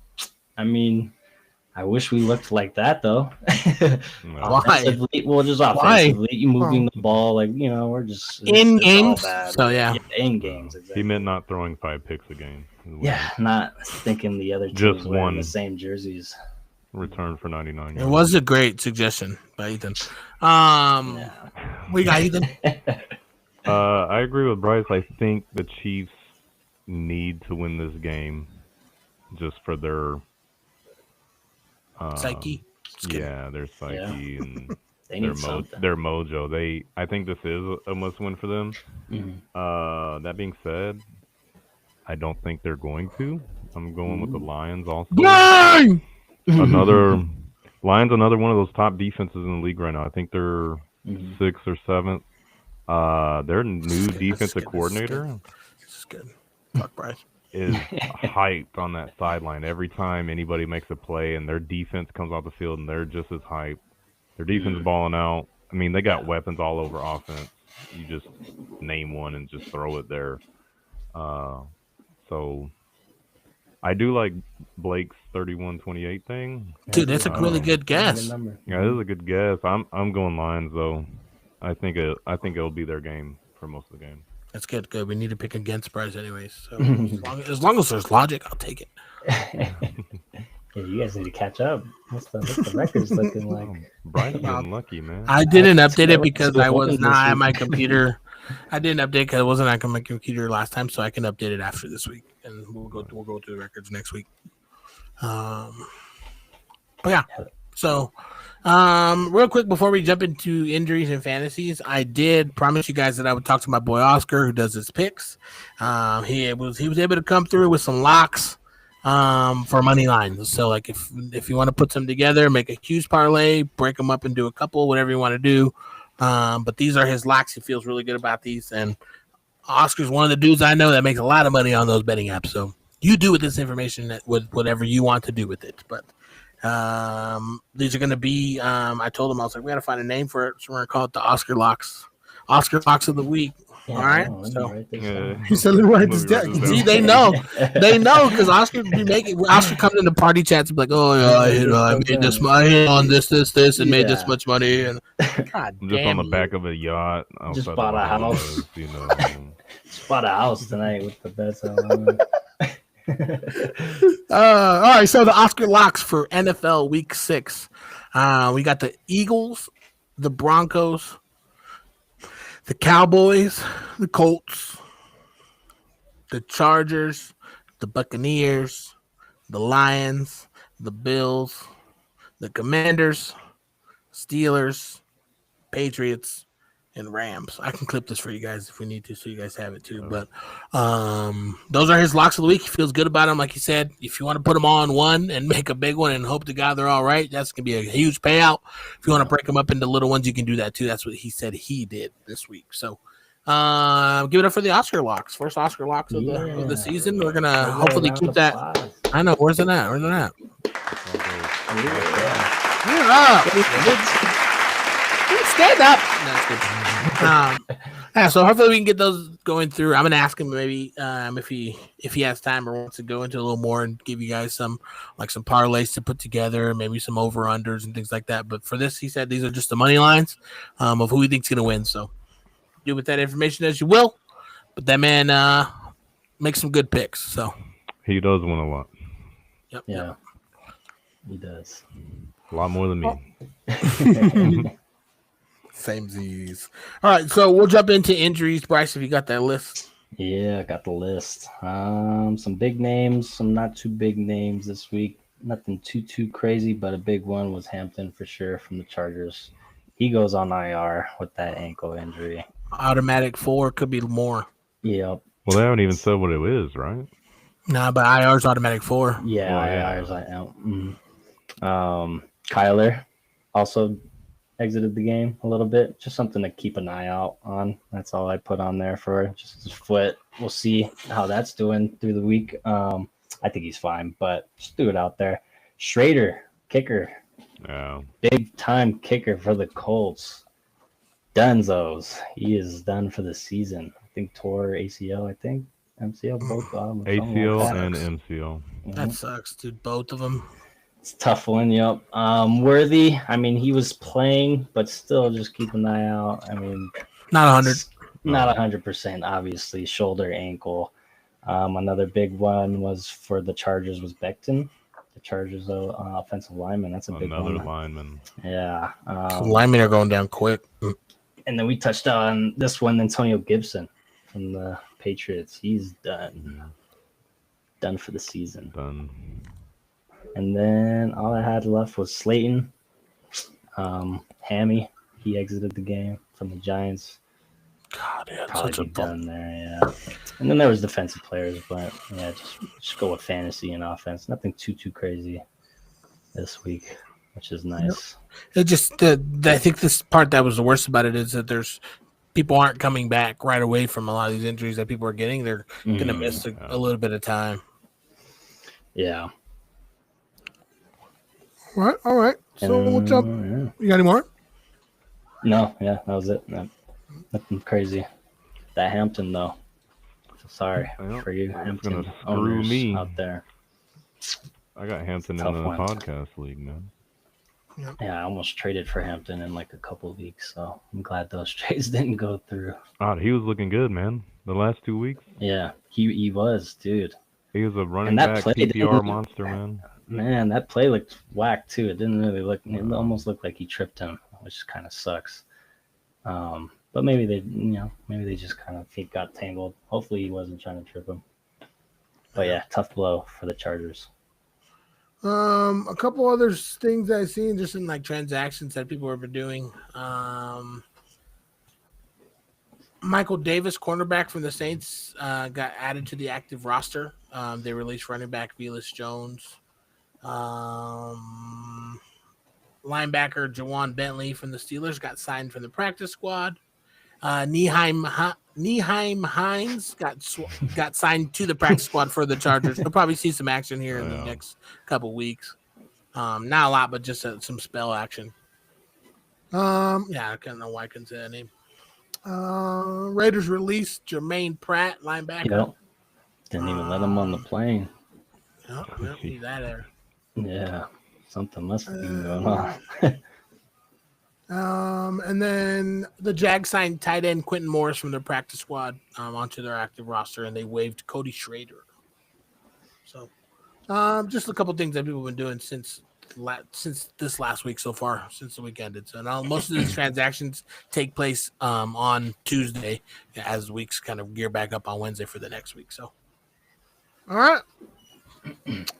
Speaker 3: I mean, I wish we looked like that though.
Speaker 2: Why?
Speaker 3: Well, just offensively, you moving the ball, we're just
Speaker 2: in games. So yeah,
Speaker 3: in games. Exactly.
Speaker 4: He meant not throwing 5 picks a game.
Speaker 3: Yeah, not thinking the other
Speaker 4: just
Speaker 3: teams
Speaker 4: one
Speaker 3: wearing the same jerseys.
Speaker 4: Return for 99.
Speaker 2: It was a great suggestion by Ethan. We got Ethan.
Speaker 4: I agree with Bryce. I think the Chiefs need to win this game just for their
Speaker 2: psyche.
Speaker 4: Yeah, their psyche and
Speaker 3: their
Speaker 4: mojo. I think this is a must-win for them.
Speaker 3: Mm-hmm.
Speaker 4: That being said, I don't think they're going to. I'm going with the Lions also.
Speaker 2: Bang!
Speaker 4: Another one of those top defenses in the league right now. I think they're 6th or 7th. Their new defensive coordinator.
Speaker 2: This is good. Fuck Bryce.
Speaker 4: Is hyped on that sideline every time anybody makes a play and their defense comes off the field and they're just as hyped. Their defense balling out. I mean, they got weapons all over offense. You just name one and just throw it there. So I do like Blake's 31-28 thing.
Speaker 2: Dude, that's a really good guess.
Speaker 4: Yeah, this is a good guess. I'm going Lions though. I think it'll be their game for most of the game.
Speaker 2: That's good. Good. We need to pick against Bryce anyways. So as long as there's logic, I'll take it.
Speaker 3: Yeah, you guys need to catch up. What's the records looking like?
Speaker 4: Brian's getting lucky, man.
Speaker 2: I didn't update it because I was not at my computer. I didn't update because I wasn't at my computer last time, so I can update it after this week, and we'll go through the records next week. But yeah, so real quick before we jump into injuries and fantasies, I did promise you guys that I would talk to my boy Oscar, who does his picks. He was able to come through with some locks for money lines. So like if you want to put some together, make a huge parlay, break them up and do a couple, whatever you want to do. But these are his locks. He feels really good about these, and Oscar's one of the dudes I know that makes a lot of money on those betting apps. So you do with this information with whatever you want to do with it. But these are going to be. I told him I was like, we got to find a name for it, so we're going to call it the Oscar locks. Oscar locks of the week.
Speaker 3: Yeah,
Speaker 2: all right.
Speaker 3: So
Speaker 2: he said, "Write this down." See, they know because Oscar be making. Oscar comes into party chats and be like, "Oh yeah, I made this money on this, and made this much money." And God
Speaker 4: I'm just on the back of a yacht.
Speaker 3: Just bought a house.
Speaker 4: You know.
Speaker 3: Just bought a house tonight with the bets on.
Speaker 2: All right, so the Oscar locks for NFL Week 6. We got the Eagles, the Broncos, the Cowboys, the Colts, the Chargers, the Buccaneers, the Lions, the Bills, the Commanders, Steelers, Patriots, and Rams. I can clip this for you guys if we need to, so you guys have it too. But those are his locks of the week. He feels good about them. Like he said, if you want to put them all in one and make a big one and hope to God they're all right, that's going to be a huge payout. If you want to break them up into little ones, you can do that too. That's what he said he did this week. So give it up for the Oscar locks. First Oscar locks of the season. We're going to hopefully keep that. I know. Where's it at? Stand up. So hopefully we can get those going through. I'm gonna ask him maybe if he has time or wants to go into a little more and give you guys some parlays to put together, maybe some over unders and things like that. But for this, he said these are just the money lines of who he thinks gonna win. So do with that information as you will. But that man makes some good picks. So
Speaker 4: he does win a lot.
Speaker 2: Yep.
Speaker 3: Yeah, he does.
Speaker 4: A lot more than me.
Speaker 2: Same Z's. All right, so we'll jump into injuries. Bryce, if you got that list.
Speaker 3: Yeah, I got the list. Some big names, some not too big names this week. Nothing too crazy, but a big one was Hampton for sure from the Chargers. He goes on IR with that ankle injury.
Speaker 2: Automatic 4, could be more.
Speaker 3: Yep.
Speaker 4: Well, they haven't even said what it is, right?
Speaker 2: Nah, but IR's automatic 4.
Speaker 3: Yeah, IR's out. Kyler also exited the game a little bit. Just something to keep an eye out on. That's all I put on there for just his foot. We'll see how that's doing through the week. I think he's fine, but just threw it out there. Schrader, kicker.
Speaker 4: Yeah.
Speaker 3: Big time kicker for the Colts. Dunzos. He is done for the season. I think tore ACL, MCL, both of them.
Speaker 4: ACL and MCL.
Speaker 2: That sucks, dude. Both of them.
Speaker 3: It's a tough one, yep. Worthy, I mean, he was playing, but still just keep an eye out. I mean,
Speaker 2: not 100.
Speaker 3: Not 100%, obviously. Shoulder, ankle. Another big one was for the Chargers was Becton. The Chargers offensive lineman. That's a big one.
Speaker 4: Another lineman.
Speaker 3: Yeah.
Speaker 2: Linemen are going down quick.
Speaker 3: And then we touched on this one, Antonio Gibson from the Patriots. He's done. Done for the season.
Speaker 4: Done.
Speaker 3: And then all I had left was Slayton. Hammy, he exited the game from the Giants.
Speaker 2: God, yeah,
Speaker 3: Probably
Speaker 2: such a
Speaker 3: be done there, yeah. And then there was defensive players, but yeah, just go with fantasy and offense. Nothing too crazy this week, which is nice.
Speaker 2: It just I think this part that was the worst about it is that there's people aren't coming back right away from a lot of these injuries that people are getting. They're gonna miss a little bit of time.
Speaker 3: Yeah.
Speaker 2: All right. So we'll jump.
Speaker 3: Yeah.
Speaker 2: You got any more?
Speaker 3: No, yeah, that was it. Nothing crazy. That Hampton though. So sorry
Speaker 4: Well,
Speaker 3: for you
Speaker 4: that's
Speaker 3: Hampton
Speaker 4: gonna screw
Speaker 3: owners
Speaker 4: me.
Speaker 3: out there.
Speaker 4: I got Hampton in
Speaker 3: Tough
Speaker 4: the
Speaker 3: one.
Speaker 4: podcast league, man.
Speaker 3: Yeah, I almost traded for Hampton in like a couple of weeks, so I'm glad those trades didn't go through.
Speaker 4: He was looking good, man. The last 2 weeks,
Speaker 3: Yeah, he was, dude.
Speaker 4: he was a running
Speaker 3: And that
Speaker 4: back
Speaker 3: play
Speaker 4: PPR
Speaker 3: didn't-
Speaker 4: monster, man.
Speaker 3: Man, that play looked whack too. It didn't really look. It almost looked like he tripped him, which kind of sucks. But maybe they just kind of he got tangled. Hopefully, he wasn't trying to trip him. But yeah, tough blow for the Chargers.
Speaker 2: A couple other things I've seen just in like transactions that people have been doing. Michael Davis, cornerback from the Saints, got added to the active roster. They released running back Velus Jones. Linebacker Jawan Bentley from the Steelers got signed from the practice squad. Nyheim Hines got signed to the practice squad for the Chargers. We'll probably see some action here in the next couple weeks. Not a lot, but just some spell action. I don't know why I couldn't say that name. Raiders released Jermaine Pratt, linebacker.
Speaker 3: Yep. Didn't even let him on the plane.
Speaker 2: Yep, leave that there.
Speaker 3: Yeah, something must have been going on.
Speaker 2: And then the Jags signed tight end Quentin Morris from their practice squad onto their active roster, and they waived Cody Schrader. So, just a couple things that people have been doing since this last week so far, since the week ended. So now most of these transactions take place on Tuesday, as weeks kind of gear back up on Wednesday for the next week. So, all right,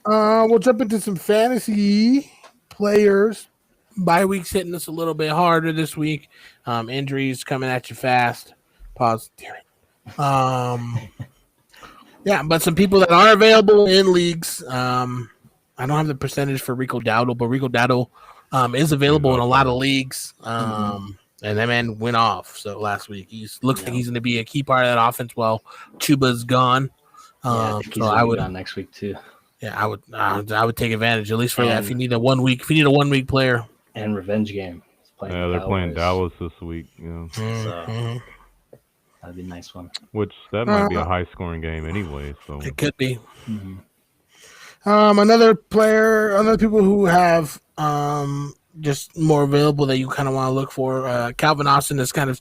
Speaker 2: we'll jump into some fantasy players. Bye week's hitting us a little bit harder this week. Injuries coming at you fast. Pause. Yeah, but some people that are available in leagues. I don't have the percentage for Rico Dowdle, but Rico Dowdle is available in a lot of leagues. And that man went off. So last week, looks like he's going to be a key part of that offense while Chuba's gone.
Speaker 3: I think he's
Speaker 2: so I would
Speaker 3: on next week too.
Speaker 2: Yeah, I would take advantage at least for that. If you need a 1 week, player.
Speaker 3: And revenge game.
Speaker 4: They're playing Dallas this week. Yeah,
Speaker 3: so that'd be a nice one.
Speaker 4: which that might be a high scoring game anyway. So
Speaker 2: It could be.
Speaker 3: Mm-hmm.
Speaker 2: Another people who have just more available that you kind of want to look for. Calvin Austin has kind of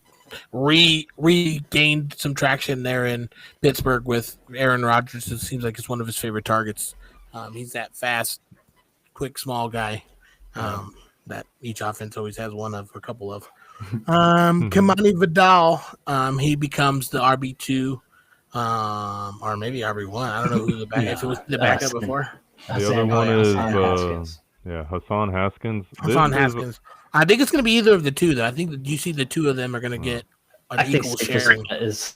Speaker 2: regained some traction there in Pittsburgh with Aaron Rodgers. It seems like it's one of his favorite targets. He's that fast, quick, small guy that each offense always has one of, or a couple of. Kamani Vidal, he becomes the RB2. Or maybe RB1. I don't know who the back. If it was the backup before.
Speaker 4: the other one is
Speaker 3: Haskins.
Speaker 4: Hassan Haskins.
Speaker 2: Hassan Haskins. I think it's going to be either of the two, though. I think that you see the two of them are going to get an
Speaker 3: I think
Speaker 2: equal
Speaker 3: safest
Speaker 2: sharing.
Speaker 3: is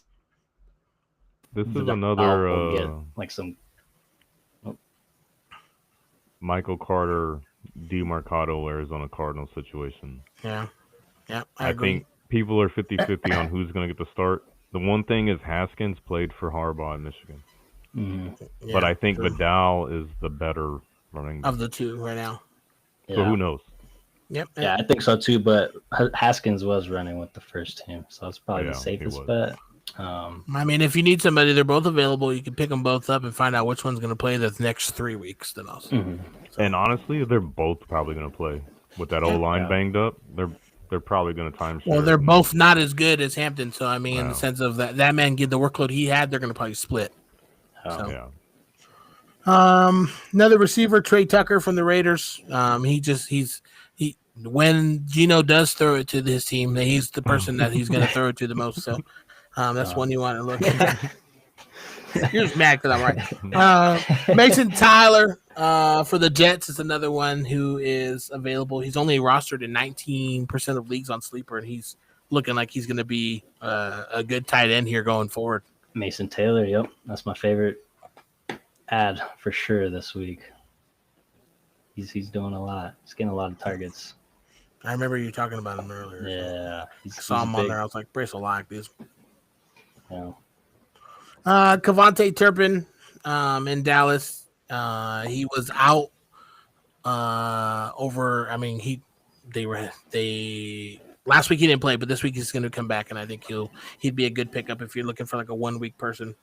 Speaker 4: This is
Speaker 3: Vidal
Speaker 4: another
Speaker 3: will get, like some.
Speaker 4: Michael Carter, DeMarcado, Arizona Cardinals situation.
Speaker 2: Yeah, I
Speaker 4: I
Speaker 2: agree.
Speaker 4: think people are 50-50 on who's going to get the start. The one thing is Haskins played for Harbaugh in Michigan.
Speaker 2: Yeah,
Speaker 4: But I think
Speaker 2: true.
Speaker 4: Vidal is the better running back.
Speaker 2: Of the two right now.
Speaker 4: So who knows?
Speaker 2: Yep.
Speaker 3: Yeah, I think so too. But Haskins was running with the first team, so it's probably
Speaker 4: Yeah,
Speaker 3: the
Speaker 4: he
Speaker 3: safest
Speaker 4: was.
Speaker 3: bet.
Speaker 2: I mean, if you need somebody, they're both available. You can pick them both up and find out which one's going to play the next 3 weeks. The most.
Speaker 4: And honestly, they're both probably going to play. With that old line banged up, they're probably going to timeshare.
Speaker 2: Well, they're both not as good as Hampton. So I mean, in the
Speaker 4: Wow.
Speaker 2: sense of that man get the workload he had, they're going to probably split. So.
Speaker 4: Yeah.
Speaker 2: Another receiver, Trey Tucker from the Raiders. When Gino does throw it to his team, he's the person that he's going to throw it to the most. So that's one you want to look at. You're just mad because I'm right. Mason Tyler for the Jets is another one who is available. He's only rostered in 19% of leagues on Sleeper, and he's looking like he's going to be a good tight end here going forward.
Speaker 3: Mason Taylor, yep, that's my favorite ad for sure this week. He's doing a lot. He's getting a lot of targets.
Speaker 2: I remember you talking about him earlier.
Speaker 3: Yeah,
Speaker 2: I saw him on there. I was like, Brace will like this.
Speaker 3: Yeah.
Speaker 2: Kavontae Turpin in Dallas. He was out over. I mean, they last week he didn't play, but this week he's going to come back, and I think he'd be a good pickup if you're looking for like a 1 week person.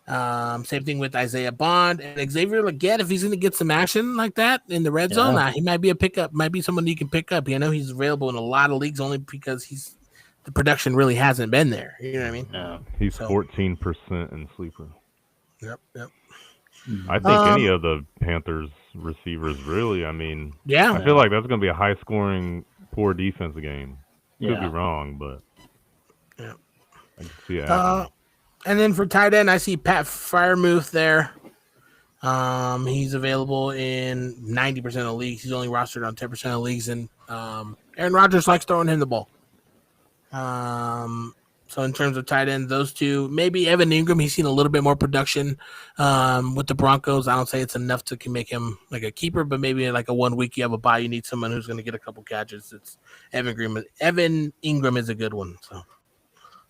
Speaker 2: Same thing with Isaiah Bond and Xavier Legette. If he's going to get some action like that in the red zone, he might be a pickup. Might be someone you can pick up. You know, he's available in a lot of leagues only because the production really hasn't been there. You know what I mean?
Speaker 3: Yeah.
Speaker 4: He's 14% in sleeper.
Speaker 2: Yep.
Speaker 4: I think any of the Panthers receivers, really. I mean, I feel like that's going to be a high scoring, poor defense game. Could be wrong, but I can see it happening.
Speaker 2: And then for tight end, I see Pat Freiermuth there. He's available in 90% of leagues. He's only rostered on 10% of leagues, and Aaron Rodgers likes throwing him the ball. So in terms of tight end, those two, maybe Evan Ingram. He's seen a little bit more production with the Broncos. I don't say it's enough to make him like a keeper, but maybe like a 1 week you have a bye, you need someone who's going to get a couple catches. It's Evan Ingram is a good one. So.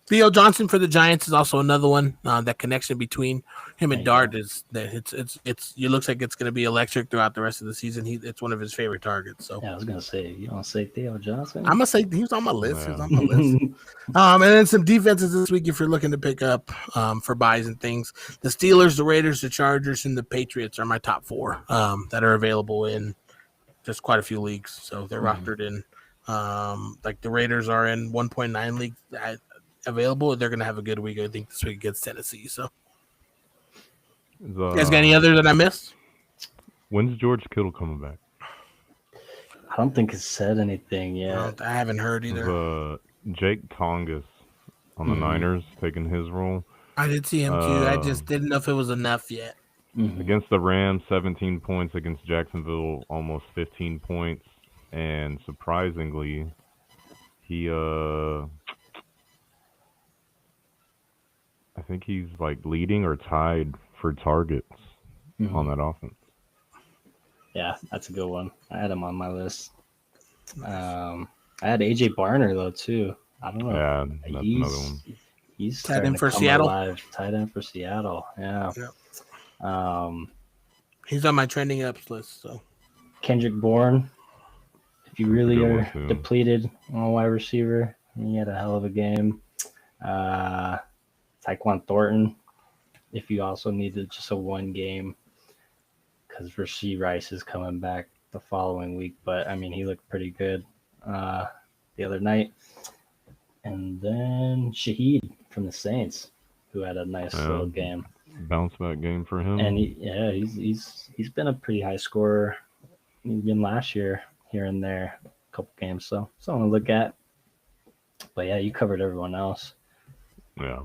Speaker 2: Theo Johnson for the Giants is also another one. That connection between him and Dart is that it looks like it's going to be electric throughout the rest of the season. It's one of his favorite targets. So
Speaker 3: I was going to say, you don't say Theo Johnson?
Speaker 2: I'm gonna say he's on my list. And then some defenses this week if you're looking to pick up for buys and things. The Steelers, the Raiders, the Chargers, and the Patriots are my top 4 that are available in just quite a few leagues. So they're rostered in like the Raiders are in 1.9 leagues. Available, they're going to have a good week, I think, this week against Tennessee. So, you guys got any other that I missed?
Speaker 4: When's George Kittle coming back?
Speaker 3: I don't think it's said anything yet.
Speaker 2: I haven't heard either.
Speaker 4: Jake Tongas on the Niners taking his role.
Speaker 2: I did see him too. I just didn't know if it was enough yet.
Speaker 4: Against the Rams, 17 points. Against Jacksonville, almost 15 points. And surprisingly, he I think he's like leading or tied for targets on that offense.
Speaker 3: Yeah, that's a good one. I had him on my list. I had AJ Barner though too. I don't know.
Speaker 4: Yeah, that's another one.
Speaker 3: He's
Speaker 2: tight end for Seattle.
Speaker 3: Tight end for Seattle. Yeah.
Speaker 2: He's on my trending ups list. So
Speaker 3: Kendrick Bourne. If you really are depleted on a wide receiver, he had a hell of a game. Tyquan Thornton, if you also needed just a 1 game, because Rashee Rice is coming back the following week. But, I mean, he looked pretty good the other night. And then Shaheed from the Saints, who had a nice little game.
Speaker 4: Bounce back game for him.
Speaker 3: And, he's been a pretty high scorer even last year here and there, a couple games. So, something to look at. But, yeah, you covered everyone else.
Speaker 4: Yeah.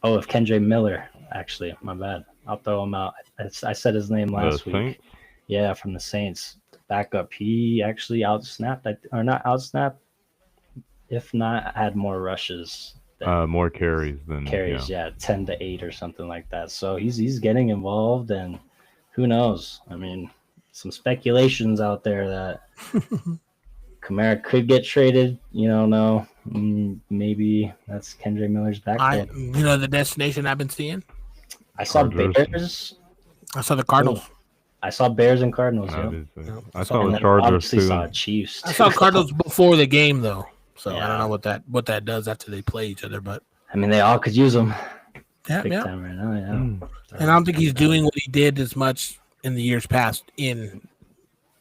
Speaker 3: Oh, if Kendre Miller, actually, my bad. I'll throw him out. I said his name last week.
Speaker 4: Saints?
Speaker 3: Yeah, from the Saints. Backup. He actually not outsnapped. If not, had more rushes.
Speaker 4: More carries than
Speaker 3: 10 to 8 or something like that. So he's getting involved, and who knows? I mean, some speculations out there that Kamara could get traded. You don't know. Maybe that's Kendre Miller's backfield.
Speaker 2: The destination I've been seeing?
Speaker 3: I saw
Speaker 4: Chargers.
Speaker 3: Bears.
Speaker 2: I saw the Cardinals.
Speaker 3: I saw Bears and Cardinals.
Speaker 4: I saw the Chargers too.
Speaker 3: Saw Chiefs.
Speaker 2: I saw Cardinals before the game though, so I don't know what that does after they play each other. But
Speaker 3: I mean, they all could use them.
Speaker 2: Big
Speaker 3: time right now. Yeah.
Speaker 2: And I don't think he's doing what he did as much in the years past in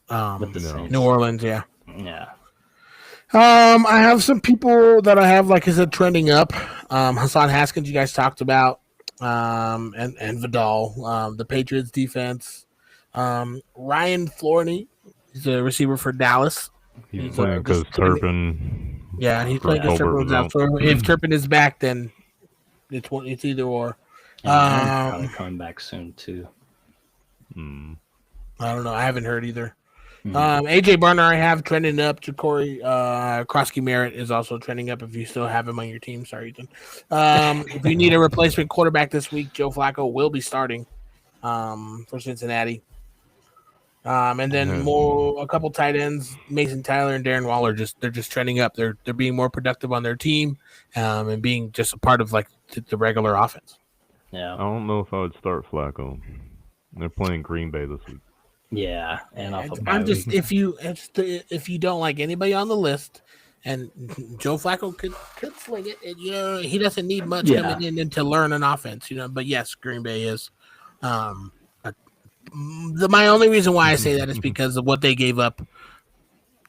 Speaker 2: New Orleans. Yeah.
Speaker 3: Yeah.
Speaker 2: I have some people that I have, like I said, trending up. Hassan Haskins, you guys talked about, and Vidal, the Patriots defense. Ryan Florney, he's a receiver for Dallas.
Speaker 4: He's playing because Turpin.
Speaker 2: Yeah, he's playing because Turpin's out. So if Turpin is back, then it's either or.
Speaker 3: Probably coming back soon too.
Speaker 2: I don't know. I haven't heard either. AJ Barner, I have trending up. Ja'Cory Krosky Merritt is also trending up if you still have him on your team. Sorry, Ethan. If you need a replacement quarterback this week, Joe Flacco will be starting for Cincinnati. And then a couple tight ends, Mason Tyler and Darren Waller, they're just trending up. They're being more productive on their team and being just a part of like the regular offense.
Speaker 3: Yeah,
Speaker 4: I don't know if I would start Flacco. They're playing Green Bay this week.
Speaker 3: Yeah, and off of
Speaker 2: I'm just if you don't like anybody on the list, and Joe Flacco could sling it. He doesn't need much coming in to learn an offense. But yes, Green Bay is. My only reason why I say that is because of what they gave up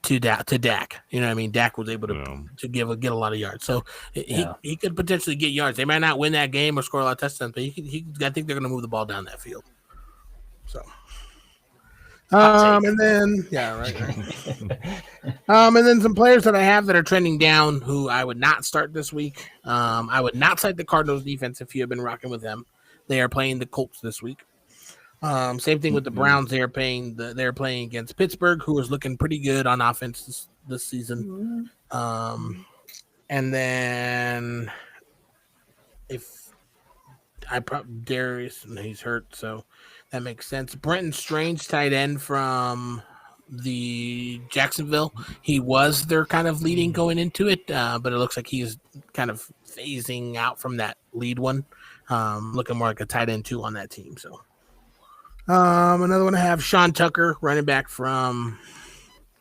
Speaker 2: to Dak. You know what I mean? Dak was able to get a lot of yards, so he could potentially get yards. They might not win that game or score a lot of touchdowns, but I think they're going to move the ball down that field. So. And then and then some players that I have that are trending down who I would not start this week. I would not cite the Cardinals defense if you have been rocking with them. They are playing the Colts this week. Same thing with the Browns. They're playing against Pittsburgh, who is looking pretty good on offense this season. And then Darius, he's hurt, so that makes sense. Brenton Strange, tight end from the Jacksonville. He was their kind of leading going into it, but it looks like he's kind of phasing out from that lead one, looking more like a tight end 2 on that team. So another one I have, Sean Tucker, running back from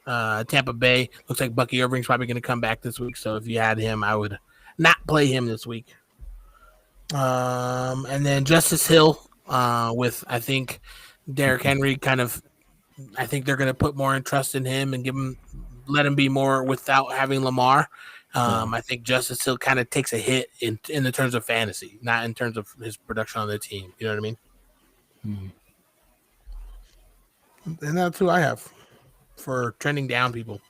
Speaker 2: Tampa Bay. Looks like Bucky Irving's probably going to come back this week, so if you had him, I would not play him this week. And then Justice Hill, with I think Derrick Henry I think they're going to put more trust in him and let him be more without having Lamar. I think Justice Hill kind of takes a hit in the terms of fantasy, not in terms of his production on the team. You know what I mean? And that's who I have for trending down people.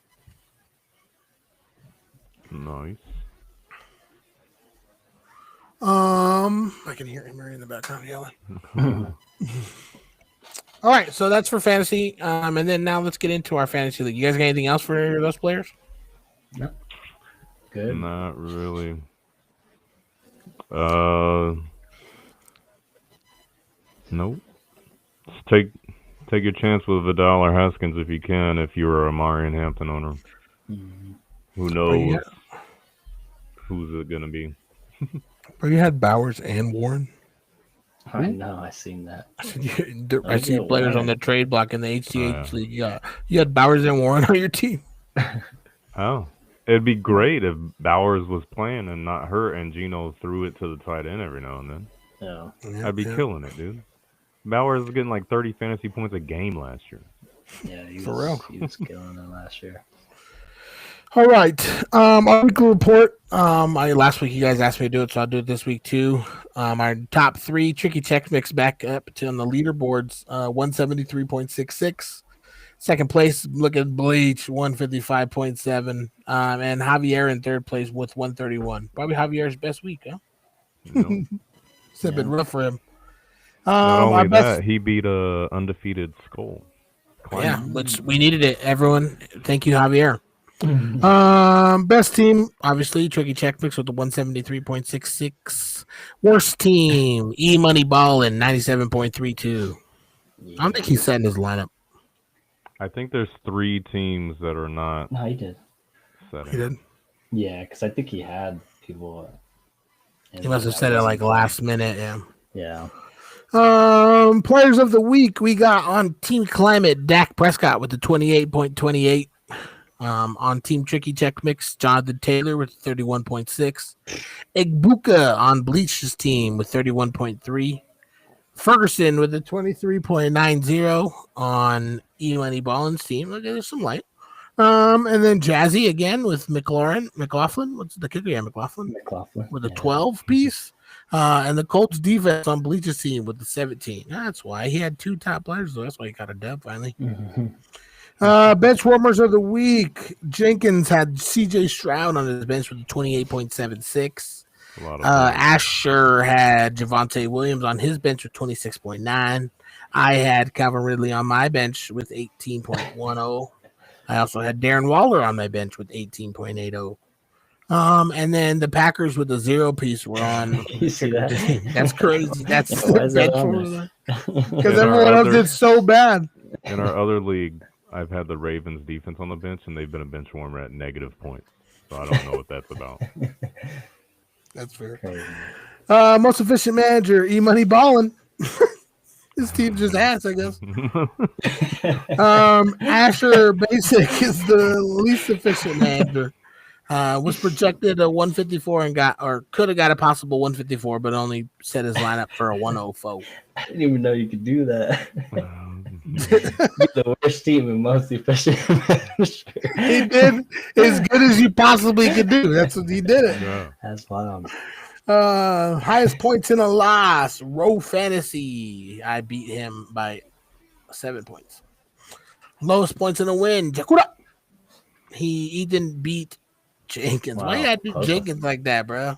Speaker 4: Nice.
Speaker 2: I can hear Emery in the background yelling. All right, so that's for fantasy. And then now let's get into our fantasy league. You guys got anything else for those players?
Speaker 3: No. Good.
Speaker 4: Not really. Nope. Just take your chance with Vidal or Haskins if you can. If you're a Marion Hampton owner, who knows who's it gonna be?
Speaker 2: But you had Bowers and Warren.
Speaker 3: I know, I seen that.
Speaker 2: I see players on the trade block in the HTH league. Yeah, you had Bowers and Warren on your team.
Speaker 4: Oh, it'd be great if Bowers was playing and not hurt, and Geno threw it to the tight end every now and then.
Speaker 3: Yeah,
Speaker 4: I'd be killing it, dude. Bowers was getting like 30 fantasy points a game last year.
Speaker 3: Yeah, he
Speaker 2: For real.
Speaker 3: He was killing it last year.
Speaker 2: All right. Our weekly report. Last week you guys asked me to do it, so I'll do it this week too. Our top 3 tricky tech mix back up to on the leaderboards. 173.66. Second place, look at Bleach, 155.7. And Javier in third place with 131. Probably Javier's best week, huh?
Speaker 4: You know?
Speaker 2: It's a bit rough for him.
Speaker 4: Not only that, he beat a undefeated Skull.
Speaker 2: Yeah, which we needed it. Everyone, thank you, Javier. Best team, obviously, Tricky Check Mix with the 173.66. Worst team, E-Money Ballin, 97.32. I don't think he's setting his lineup.
Speaker 4: I think there's 3 teams that are not.
Speaker 3: No, he did.
Speaker 4: Setting.
Speaker 2: He did?
Speaker 3: Yeah, because I think he had people.
Speaker 2: He must have said it like last minute, yeah.
Speaker 3: Yeah.
Speaker 2: Players of the week, we got on Team Climate, Dak Prescott with the 28.28. On Team Tricky Tech Mix, Jonathan Taylor with 31.6. Egbuka on Bleach's team with 31.3. Ferguson with a 23.90 on E-Money Ballin's team. Look, there's some light. And then Jazzy again with McLaughlin. What's the kicker? Yeah, McLaughlin with a 12 piece. And the Colts defense on Bleach's team with the 17. That's why he had 2 top players, though. That's why he got a dub finally. Bench warmers of the week. Jenkins had CJ Stroud on his bench with a 28.76. Asher had Javonte Williams on his bench with 26.9. I had Calvin Ridley on my bench with 18.10. I also had Darren Waller on my bench with 18.80. And then the Packers with the 0 piece were on.
Speaker 3: You see that?
Speaker 2: That's crazy. That's
Speaker 3: Why is that on there?
Speaker 2: because everyone else did so bad.
Speaker 4: In our other league, I've had the Ravens defense on the bench, and they've been a bench warmer at negative points. So I don't know what that's about.
Speaker 2: That's fair. Most efficient manager, E-Money Ballin. His team just ass, I guess. Asher Basic is the least efficient manager. Was projected a 154 and could have got a possible 154, but only set his lineup for a 104.
Speaker 3: I didn't even know you could do that. The worst team and most efficient manager.
Speaker 2: He did as good as you possibly could do. That's what he did it.
Speaker 4: Yeah.
Speaker 3: That's wild.
Speaker 2: Highest points in a loss. Row Fantasy. I beat him by 7 points. Lowest points in a win. Jakura. Ethan beat Jenkins.
Speaker 3: Wow.
Speaker 2: Why you gotta do Jenkins like that, bro?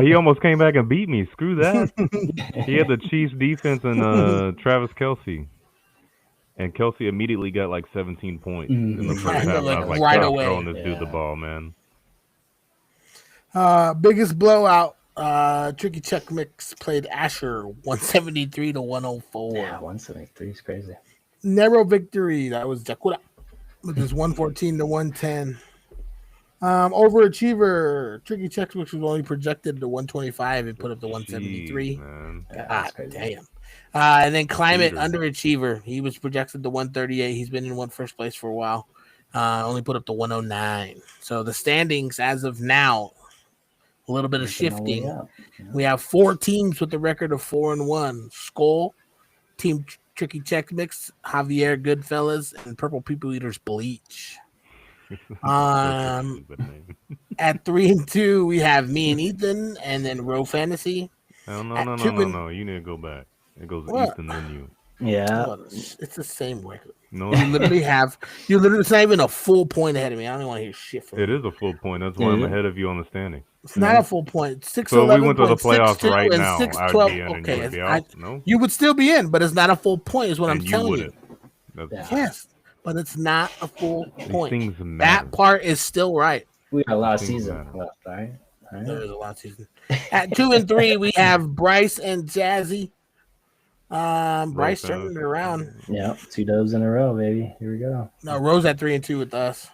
Speaker 4: He almost came back and beat me. Screw that. He had the Chiefs defense and Travis Kelce. And Kelce immediately got like 17 points in the first half.
Speaker 2: Like,
Speaker 4: I was like,
Speaker 2: right
Speaker 4: stop
Speaker 2: away.
Speaker 4: throwing this dude the ball, man.
Speaker 2: Biggest blowout. Tricky Chuck Mix played Asher 173 to 104.
Speaker 3: Yeah, 173 is crazy.
Speaker 2: Narrow victory. That was Jakura with his 114 to 110. Overachiever. Tricky Chuck Mix was only projected to 125 and put up to 173.
Speaker 4: Jeez, man.
Speaker 3: Yeah,
Speaker 2: God
Speaker 3: that's crazy.
Speaker 2: damn. And then Climate
Speaker 4: Leader.
Speaker 2: Underachiever. He was projected to 138. He's been in first place for a while. Only put up to 109. So the standings as of now, a little bit of
Speaker 3: Working our way
Speaker 2: shifting.
Speaker 3: up, you know?
Speaker 2: We have 4 teams with the record of 4-1. Skull, Team Tricky Check Mix, Javier Goodfellas, and Purple People Eaters Bleach. At 3-2, we have me and Ethan, and then Row Fantasy.
Speaker 4: No.
Speaker 2: At 2 and-
Speaker 4: You need to go back. It goes
Speaker 2: What?
Speaker 4: Ethan, then you.
Speaker 3: Yeah.
Speaker 2: Oh, it's the same record.
Speaker 4: No,
Speaker 2: You literally it's not even a full point ahead of me. I don't even want to hear shit from you.
Speaker 4: it is a full point. That's why I'm
Speaker 3: Yeah.
Speaker 4: ahead of you on the standing.
Speaker 2: It's not a full point. 6
Speaker 4: So if
Speaker 2: 11
Speaker 4: we went to the
Speaker 2: points,
Speaker 4: playoffs
Speaker 2: 6-2,
Speaker 4: right
Speaker 2: and
Speaker 4: now,
Speaker 2: 6
Speaker 4: I would
Speaker 2: 12.
Speaker 4: be in and you
Speaker 2: Okay,
Speaker 4: would be
Speaker 2: I-
Speaker 4: out. No?
Speaker 2: you would still be in, but it's not a full point, is what
Speaker 4: And
Speaker 2: I'm
Speaker 4: you
Speaker 2: telling
Speaker 4: wouldn't.
Speaker 2: you.
Speaker 4: That's,
Speaker 3: Yeah.
Speaker 2: Yes, but it's not a full
Speaker 4: These
Speaker 2: point.
Speaker 4: things matter.
Speaker 2: That part is still right.
Speaker 3: We got a lot of
Speaker 4: Things
Speaker 3: season
Speaker 4: matter.
Speaker 3: left, right?
Speaker 2: There is a lot of season. At 2 and 3, we have Bryce and Jazzy. Bryce
Speaker 4: Both
Speaker 2: turning it around.
Speaker 3: Yeah, 2 dubs in a row, baby. Here we go.
Speaker 2: No, Rose at 3 and 2 with us.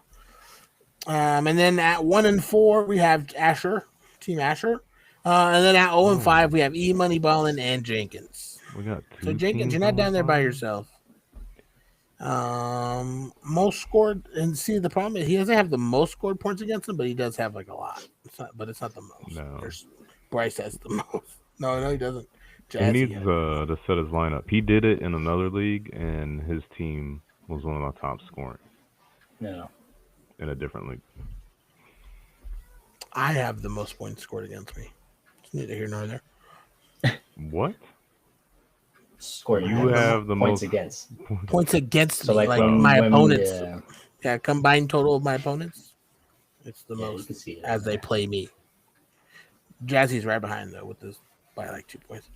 Speaker 2: And then at 1 and 4, we have Asher, Team Asher. And then at 0 and 5, we have E Money Ballin and Jenkins.
Speaker 4: We got
Speaker 2: So
Speaker 4: two
Speaker 2: Jenkins,
Speaker 4: teams
Speaker 2: you're not
Speaker 4: on
Speaker 2: down there by
Speaker 4: fire.
Speaker 2: yourself. Most scored, and see the problem is he doesn't have the most scored points against him, but he does have like a lot. It's not the most.
Speaker 4: No.
Speaker 2: Bryce has the most. No, he doesn't.
Speaker 4: He
Speaker 2: Jazzy
Speaker 4: needs
Speaker 2: has-
Speaker 4: to set his lineup. He did it in another league, and his team was one of my top scoring
Speaker 3: Yeah.
Speaker 4: in a different league.
Speaker 2: I have the most points scored against me. It's neither here nor there.
Speaker 4: What?
Speaker 3: Scored
Speaker 4: You have the
Speaker 3: points
Speaker 4: most-
Speaker 3: against.
Speaker 2: Points against
Speaker 3: So
Speaker 2: me,
Speaker 3: like
Speaker 2: like
Speaker 3: when,
Speaker 2: my
Speaker 3: when,
Speaker 2: opponents.
Speaker 3: Yeah,
Speaker 2: Yeah, combined total of my opponents. It's the
Speaker 3: yeah, you
Speaker 2: most
Speaker 3: can see it.
Speaker 2: as they play me. Jazzy's right behind though with this by like 2 points.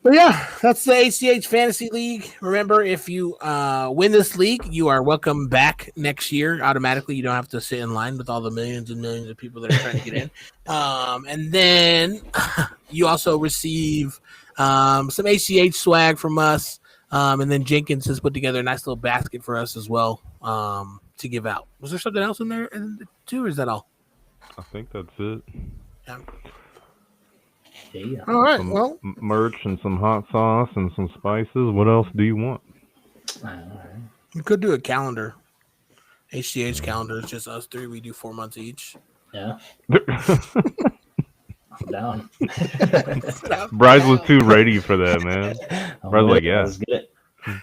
Speaker 2: But yeah, that's the ACH Fantasy League. Remember, if you win this league, you are welcome back next year automatically. You don't have to sit in line with all the millions and millions of people that are trying to get in. And then you also receive some ACH swag from us. And then Jenkins has put together a nice little basket for us as well to give out. Was there something else in there too, or is that all?
Speaker 4: I think that's it.
Speaker 2: Yeah.
Speaker 3: Yeah.
Speaker 2: All right.
Speaker 4: Some
Speaker 2: Well,
Speaker 4: merch and some hot sauce and some spices. What else do you want?
Speaker 3: All right.
Speaker 2: we could do a calendar. HCH calendar. It's just us 3. We do 4 months each.
Speaker 3: Yeah. I'm down.
Speaker 4: Bryce was too ready for that, man.
Speaker 3: I'm
Speaker 4: Bryce like,
Speaker 3: with it.
Speaker 4: yeah.
Speaker 3: Let's get it.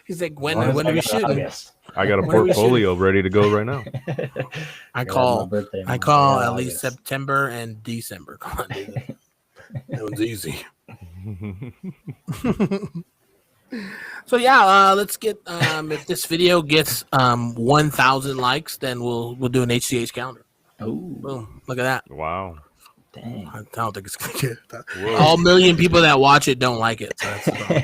Speaker 2: He's like, when
Speaker 3: Honestly,
Speaker 2: are we
Speaker 3: I got
Speaker 2: shooting?
Speaker 3: August.
Speaker 4: I got a
Speaker 2: When are we
Speaker 4: portfolio ready to go right now.
Speaker 2: I
Speaker 3: got my
Speaker 2: call
Speaker 3: birthday
Speaker 2: I
Speaker 3: month.
Speaker 2: call
Speaker 3: got
Speaker 2: at least
Speaker 3: August.
Speaker 2: September and December. Come on, dude. That one's easy. So yeah, let's get if this video gets 1,000 likes, then we'll do an HCH calendar.
Speaker 3: Ooh,
Speaker 2: Boom! Look at that.
Speaker 4: Wow.
Speaker 3: dang.
Speaker 2: I don't think it's gonna get that.
Speaker 4: Whoa.
Speaker 2: All million people that watch it don't like it. So, that's the problem.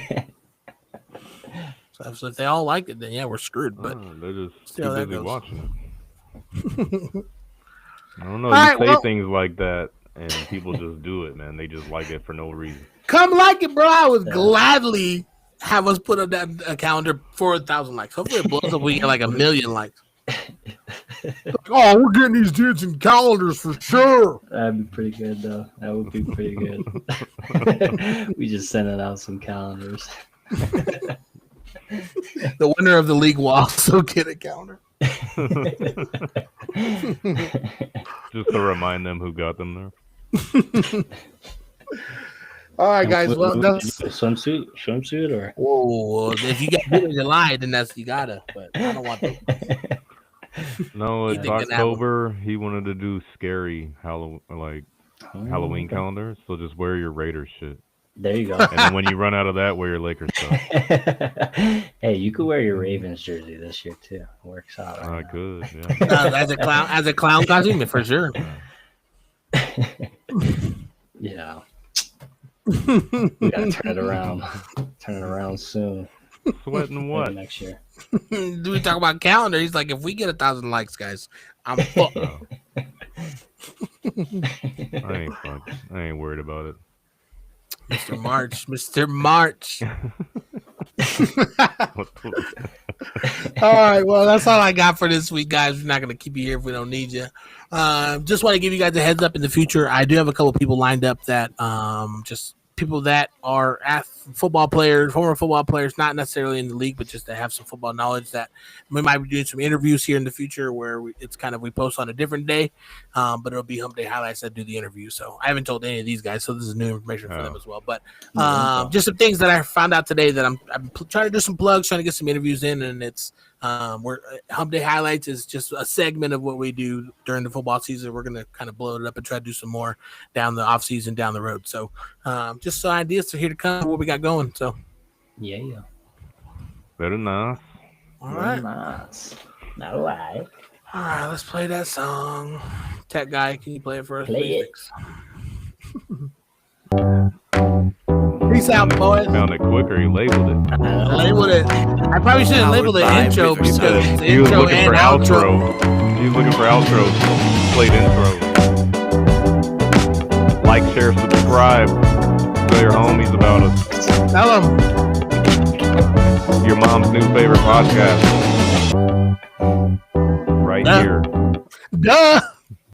Speaker 2: So if they all like it, then yeah, we're screwed. But
Speaker 4: They're just
Speaker 2: see how
Speaker 4: too
Speaker 2: that
Speaker 4: busy
Speaker 2: goes.
Speaker 4: watching it. I don't know.
Speaker 2: All
Speaker 4: You
Speaker 2: right,
Speaker 4: say
Speaker 2: well-
Speaker 4: things like that, and people just do it, man. They just like it for no reason.
Speaker 2: come like it, bro. I would
Speaker 3: Yeah.
Speaker 2: gladly have us put up that a calendar for 1,000 likes. Hopefully it blows up. We get like 1 million likes. Like, oh, we're getting these dudes in calendars for sure.
Speaker 3: That'd be pretty good, though. That would be pretty good. We just sending out some calendars.
Speaker 2: The winner of the league will also get a calendar.
Speaker 4: Just to remind them who got them there.
Speaker 2: All right, guys. Well, that's
Speaker 3: swimsuit or
Speaker 2: whoa. If you got good in July, then you gotta. But I don't want to.
Speaker 4: No, it's
Speaker 2: You think that
Speaker 4: October. He wanted to do scary Halloween calendar. So just wear your Raiders shit.
Speaker 3: There you go.
Speaker 4: And then when you run out of that, wear your Lakers stuff.
Speaker 3: Hey, you could wear your Ravens jersey this year too. It works out.
Speaker 4: I
Speaker 3: Right
Speaker 4: could, yeah.
Speaker 2: As a clown costume, for sure.
Speaker 3: Yeah. We gotta turn it around. Turn it around soon.
Speaker 4: Sweating
Speaker 3: Maybe
Speaker 4: what?
Speaker 3: next year?
Speaker 2: Do we talk about calendar? He's like, if we get 1,000 likes, guys, I'm fucked.
Speaker 4: Oh. I ain't worried about it.
Speaker 2: Mr. March. All right, well, that's all I got for this week, guys. We're not going to keep you here if we don't need you. Just want to give you guys a heads up in the future. I do have a couple people lined up that just people that are football players, former football players, not necessarily in the league, but just to have some football knowledge that we might be doing some interviews here in the future where we post on a different day, but it'll be Hump Day Highlights that do the interview. So I haven't told any of these guys, so this is new information for them as well. But just some things that I found out today that I'm trying to do some plugs, trying to get some interviews in, and it's Hump Day Highlights is just a segment of what we do during the football season. We're going to kind of blow it up and try to do some more down the off season, down the road. So just some ideas are here to come, what we got going. So
Speaker 3: Yeah.
Speaker 4: Very nice.
Speaker 2: all right.
Speaker 3: Nice. All right.
Speaker 2: All right, let's play that song. Tech guy, can you play it for us?
Speaker 3: Play it.
Speaker 2: Peace out, boys.
Speaker 4: Found it quicker. He labeled it.
Speaker 2: Labeled it. I probably should have labeled the intro because it's
Speaker 4: He was
Speaker 2: intro
Speaker 4: looking
Speaker 2: and
Speaker 4: for
Speaker 2: outro.
Speaker 4: He was looking for outro. Played intro. Like, share, subscribe. Tell your homies about us.
Speaker 2: Tell them.
Speaker 4: Your mom's new favorite podcast. Right
Speaker 2: Yeah.
Speaker 4: here.
Speaker 2: Duh.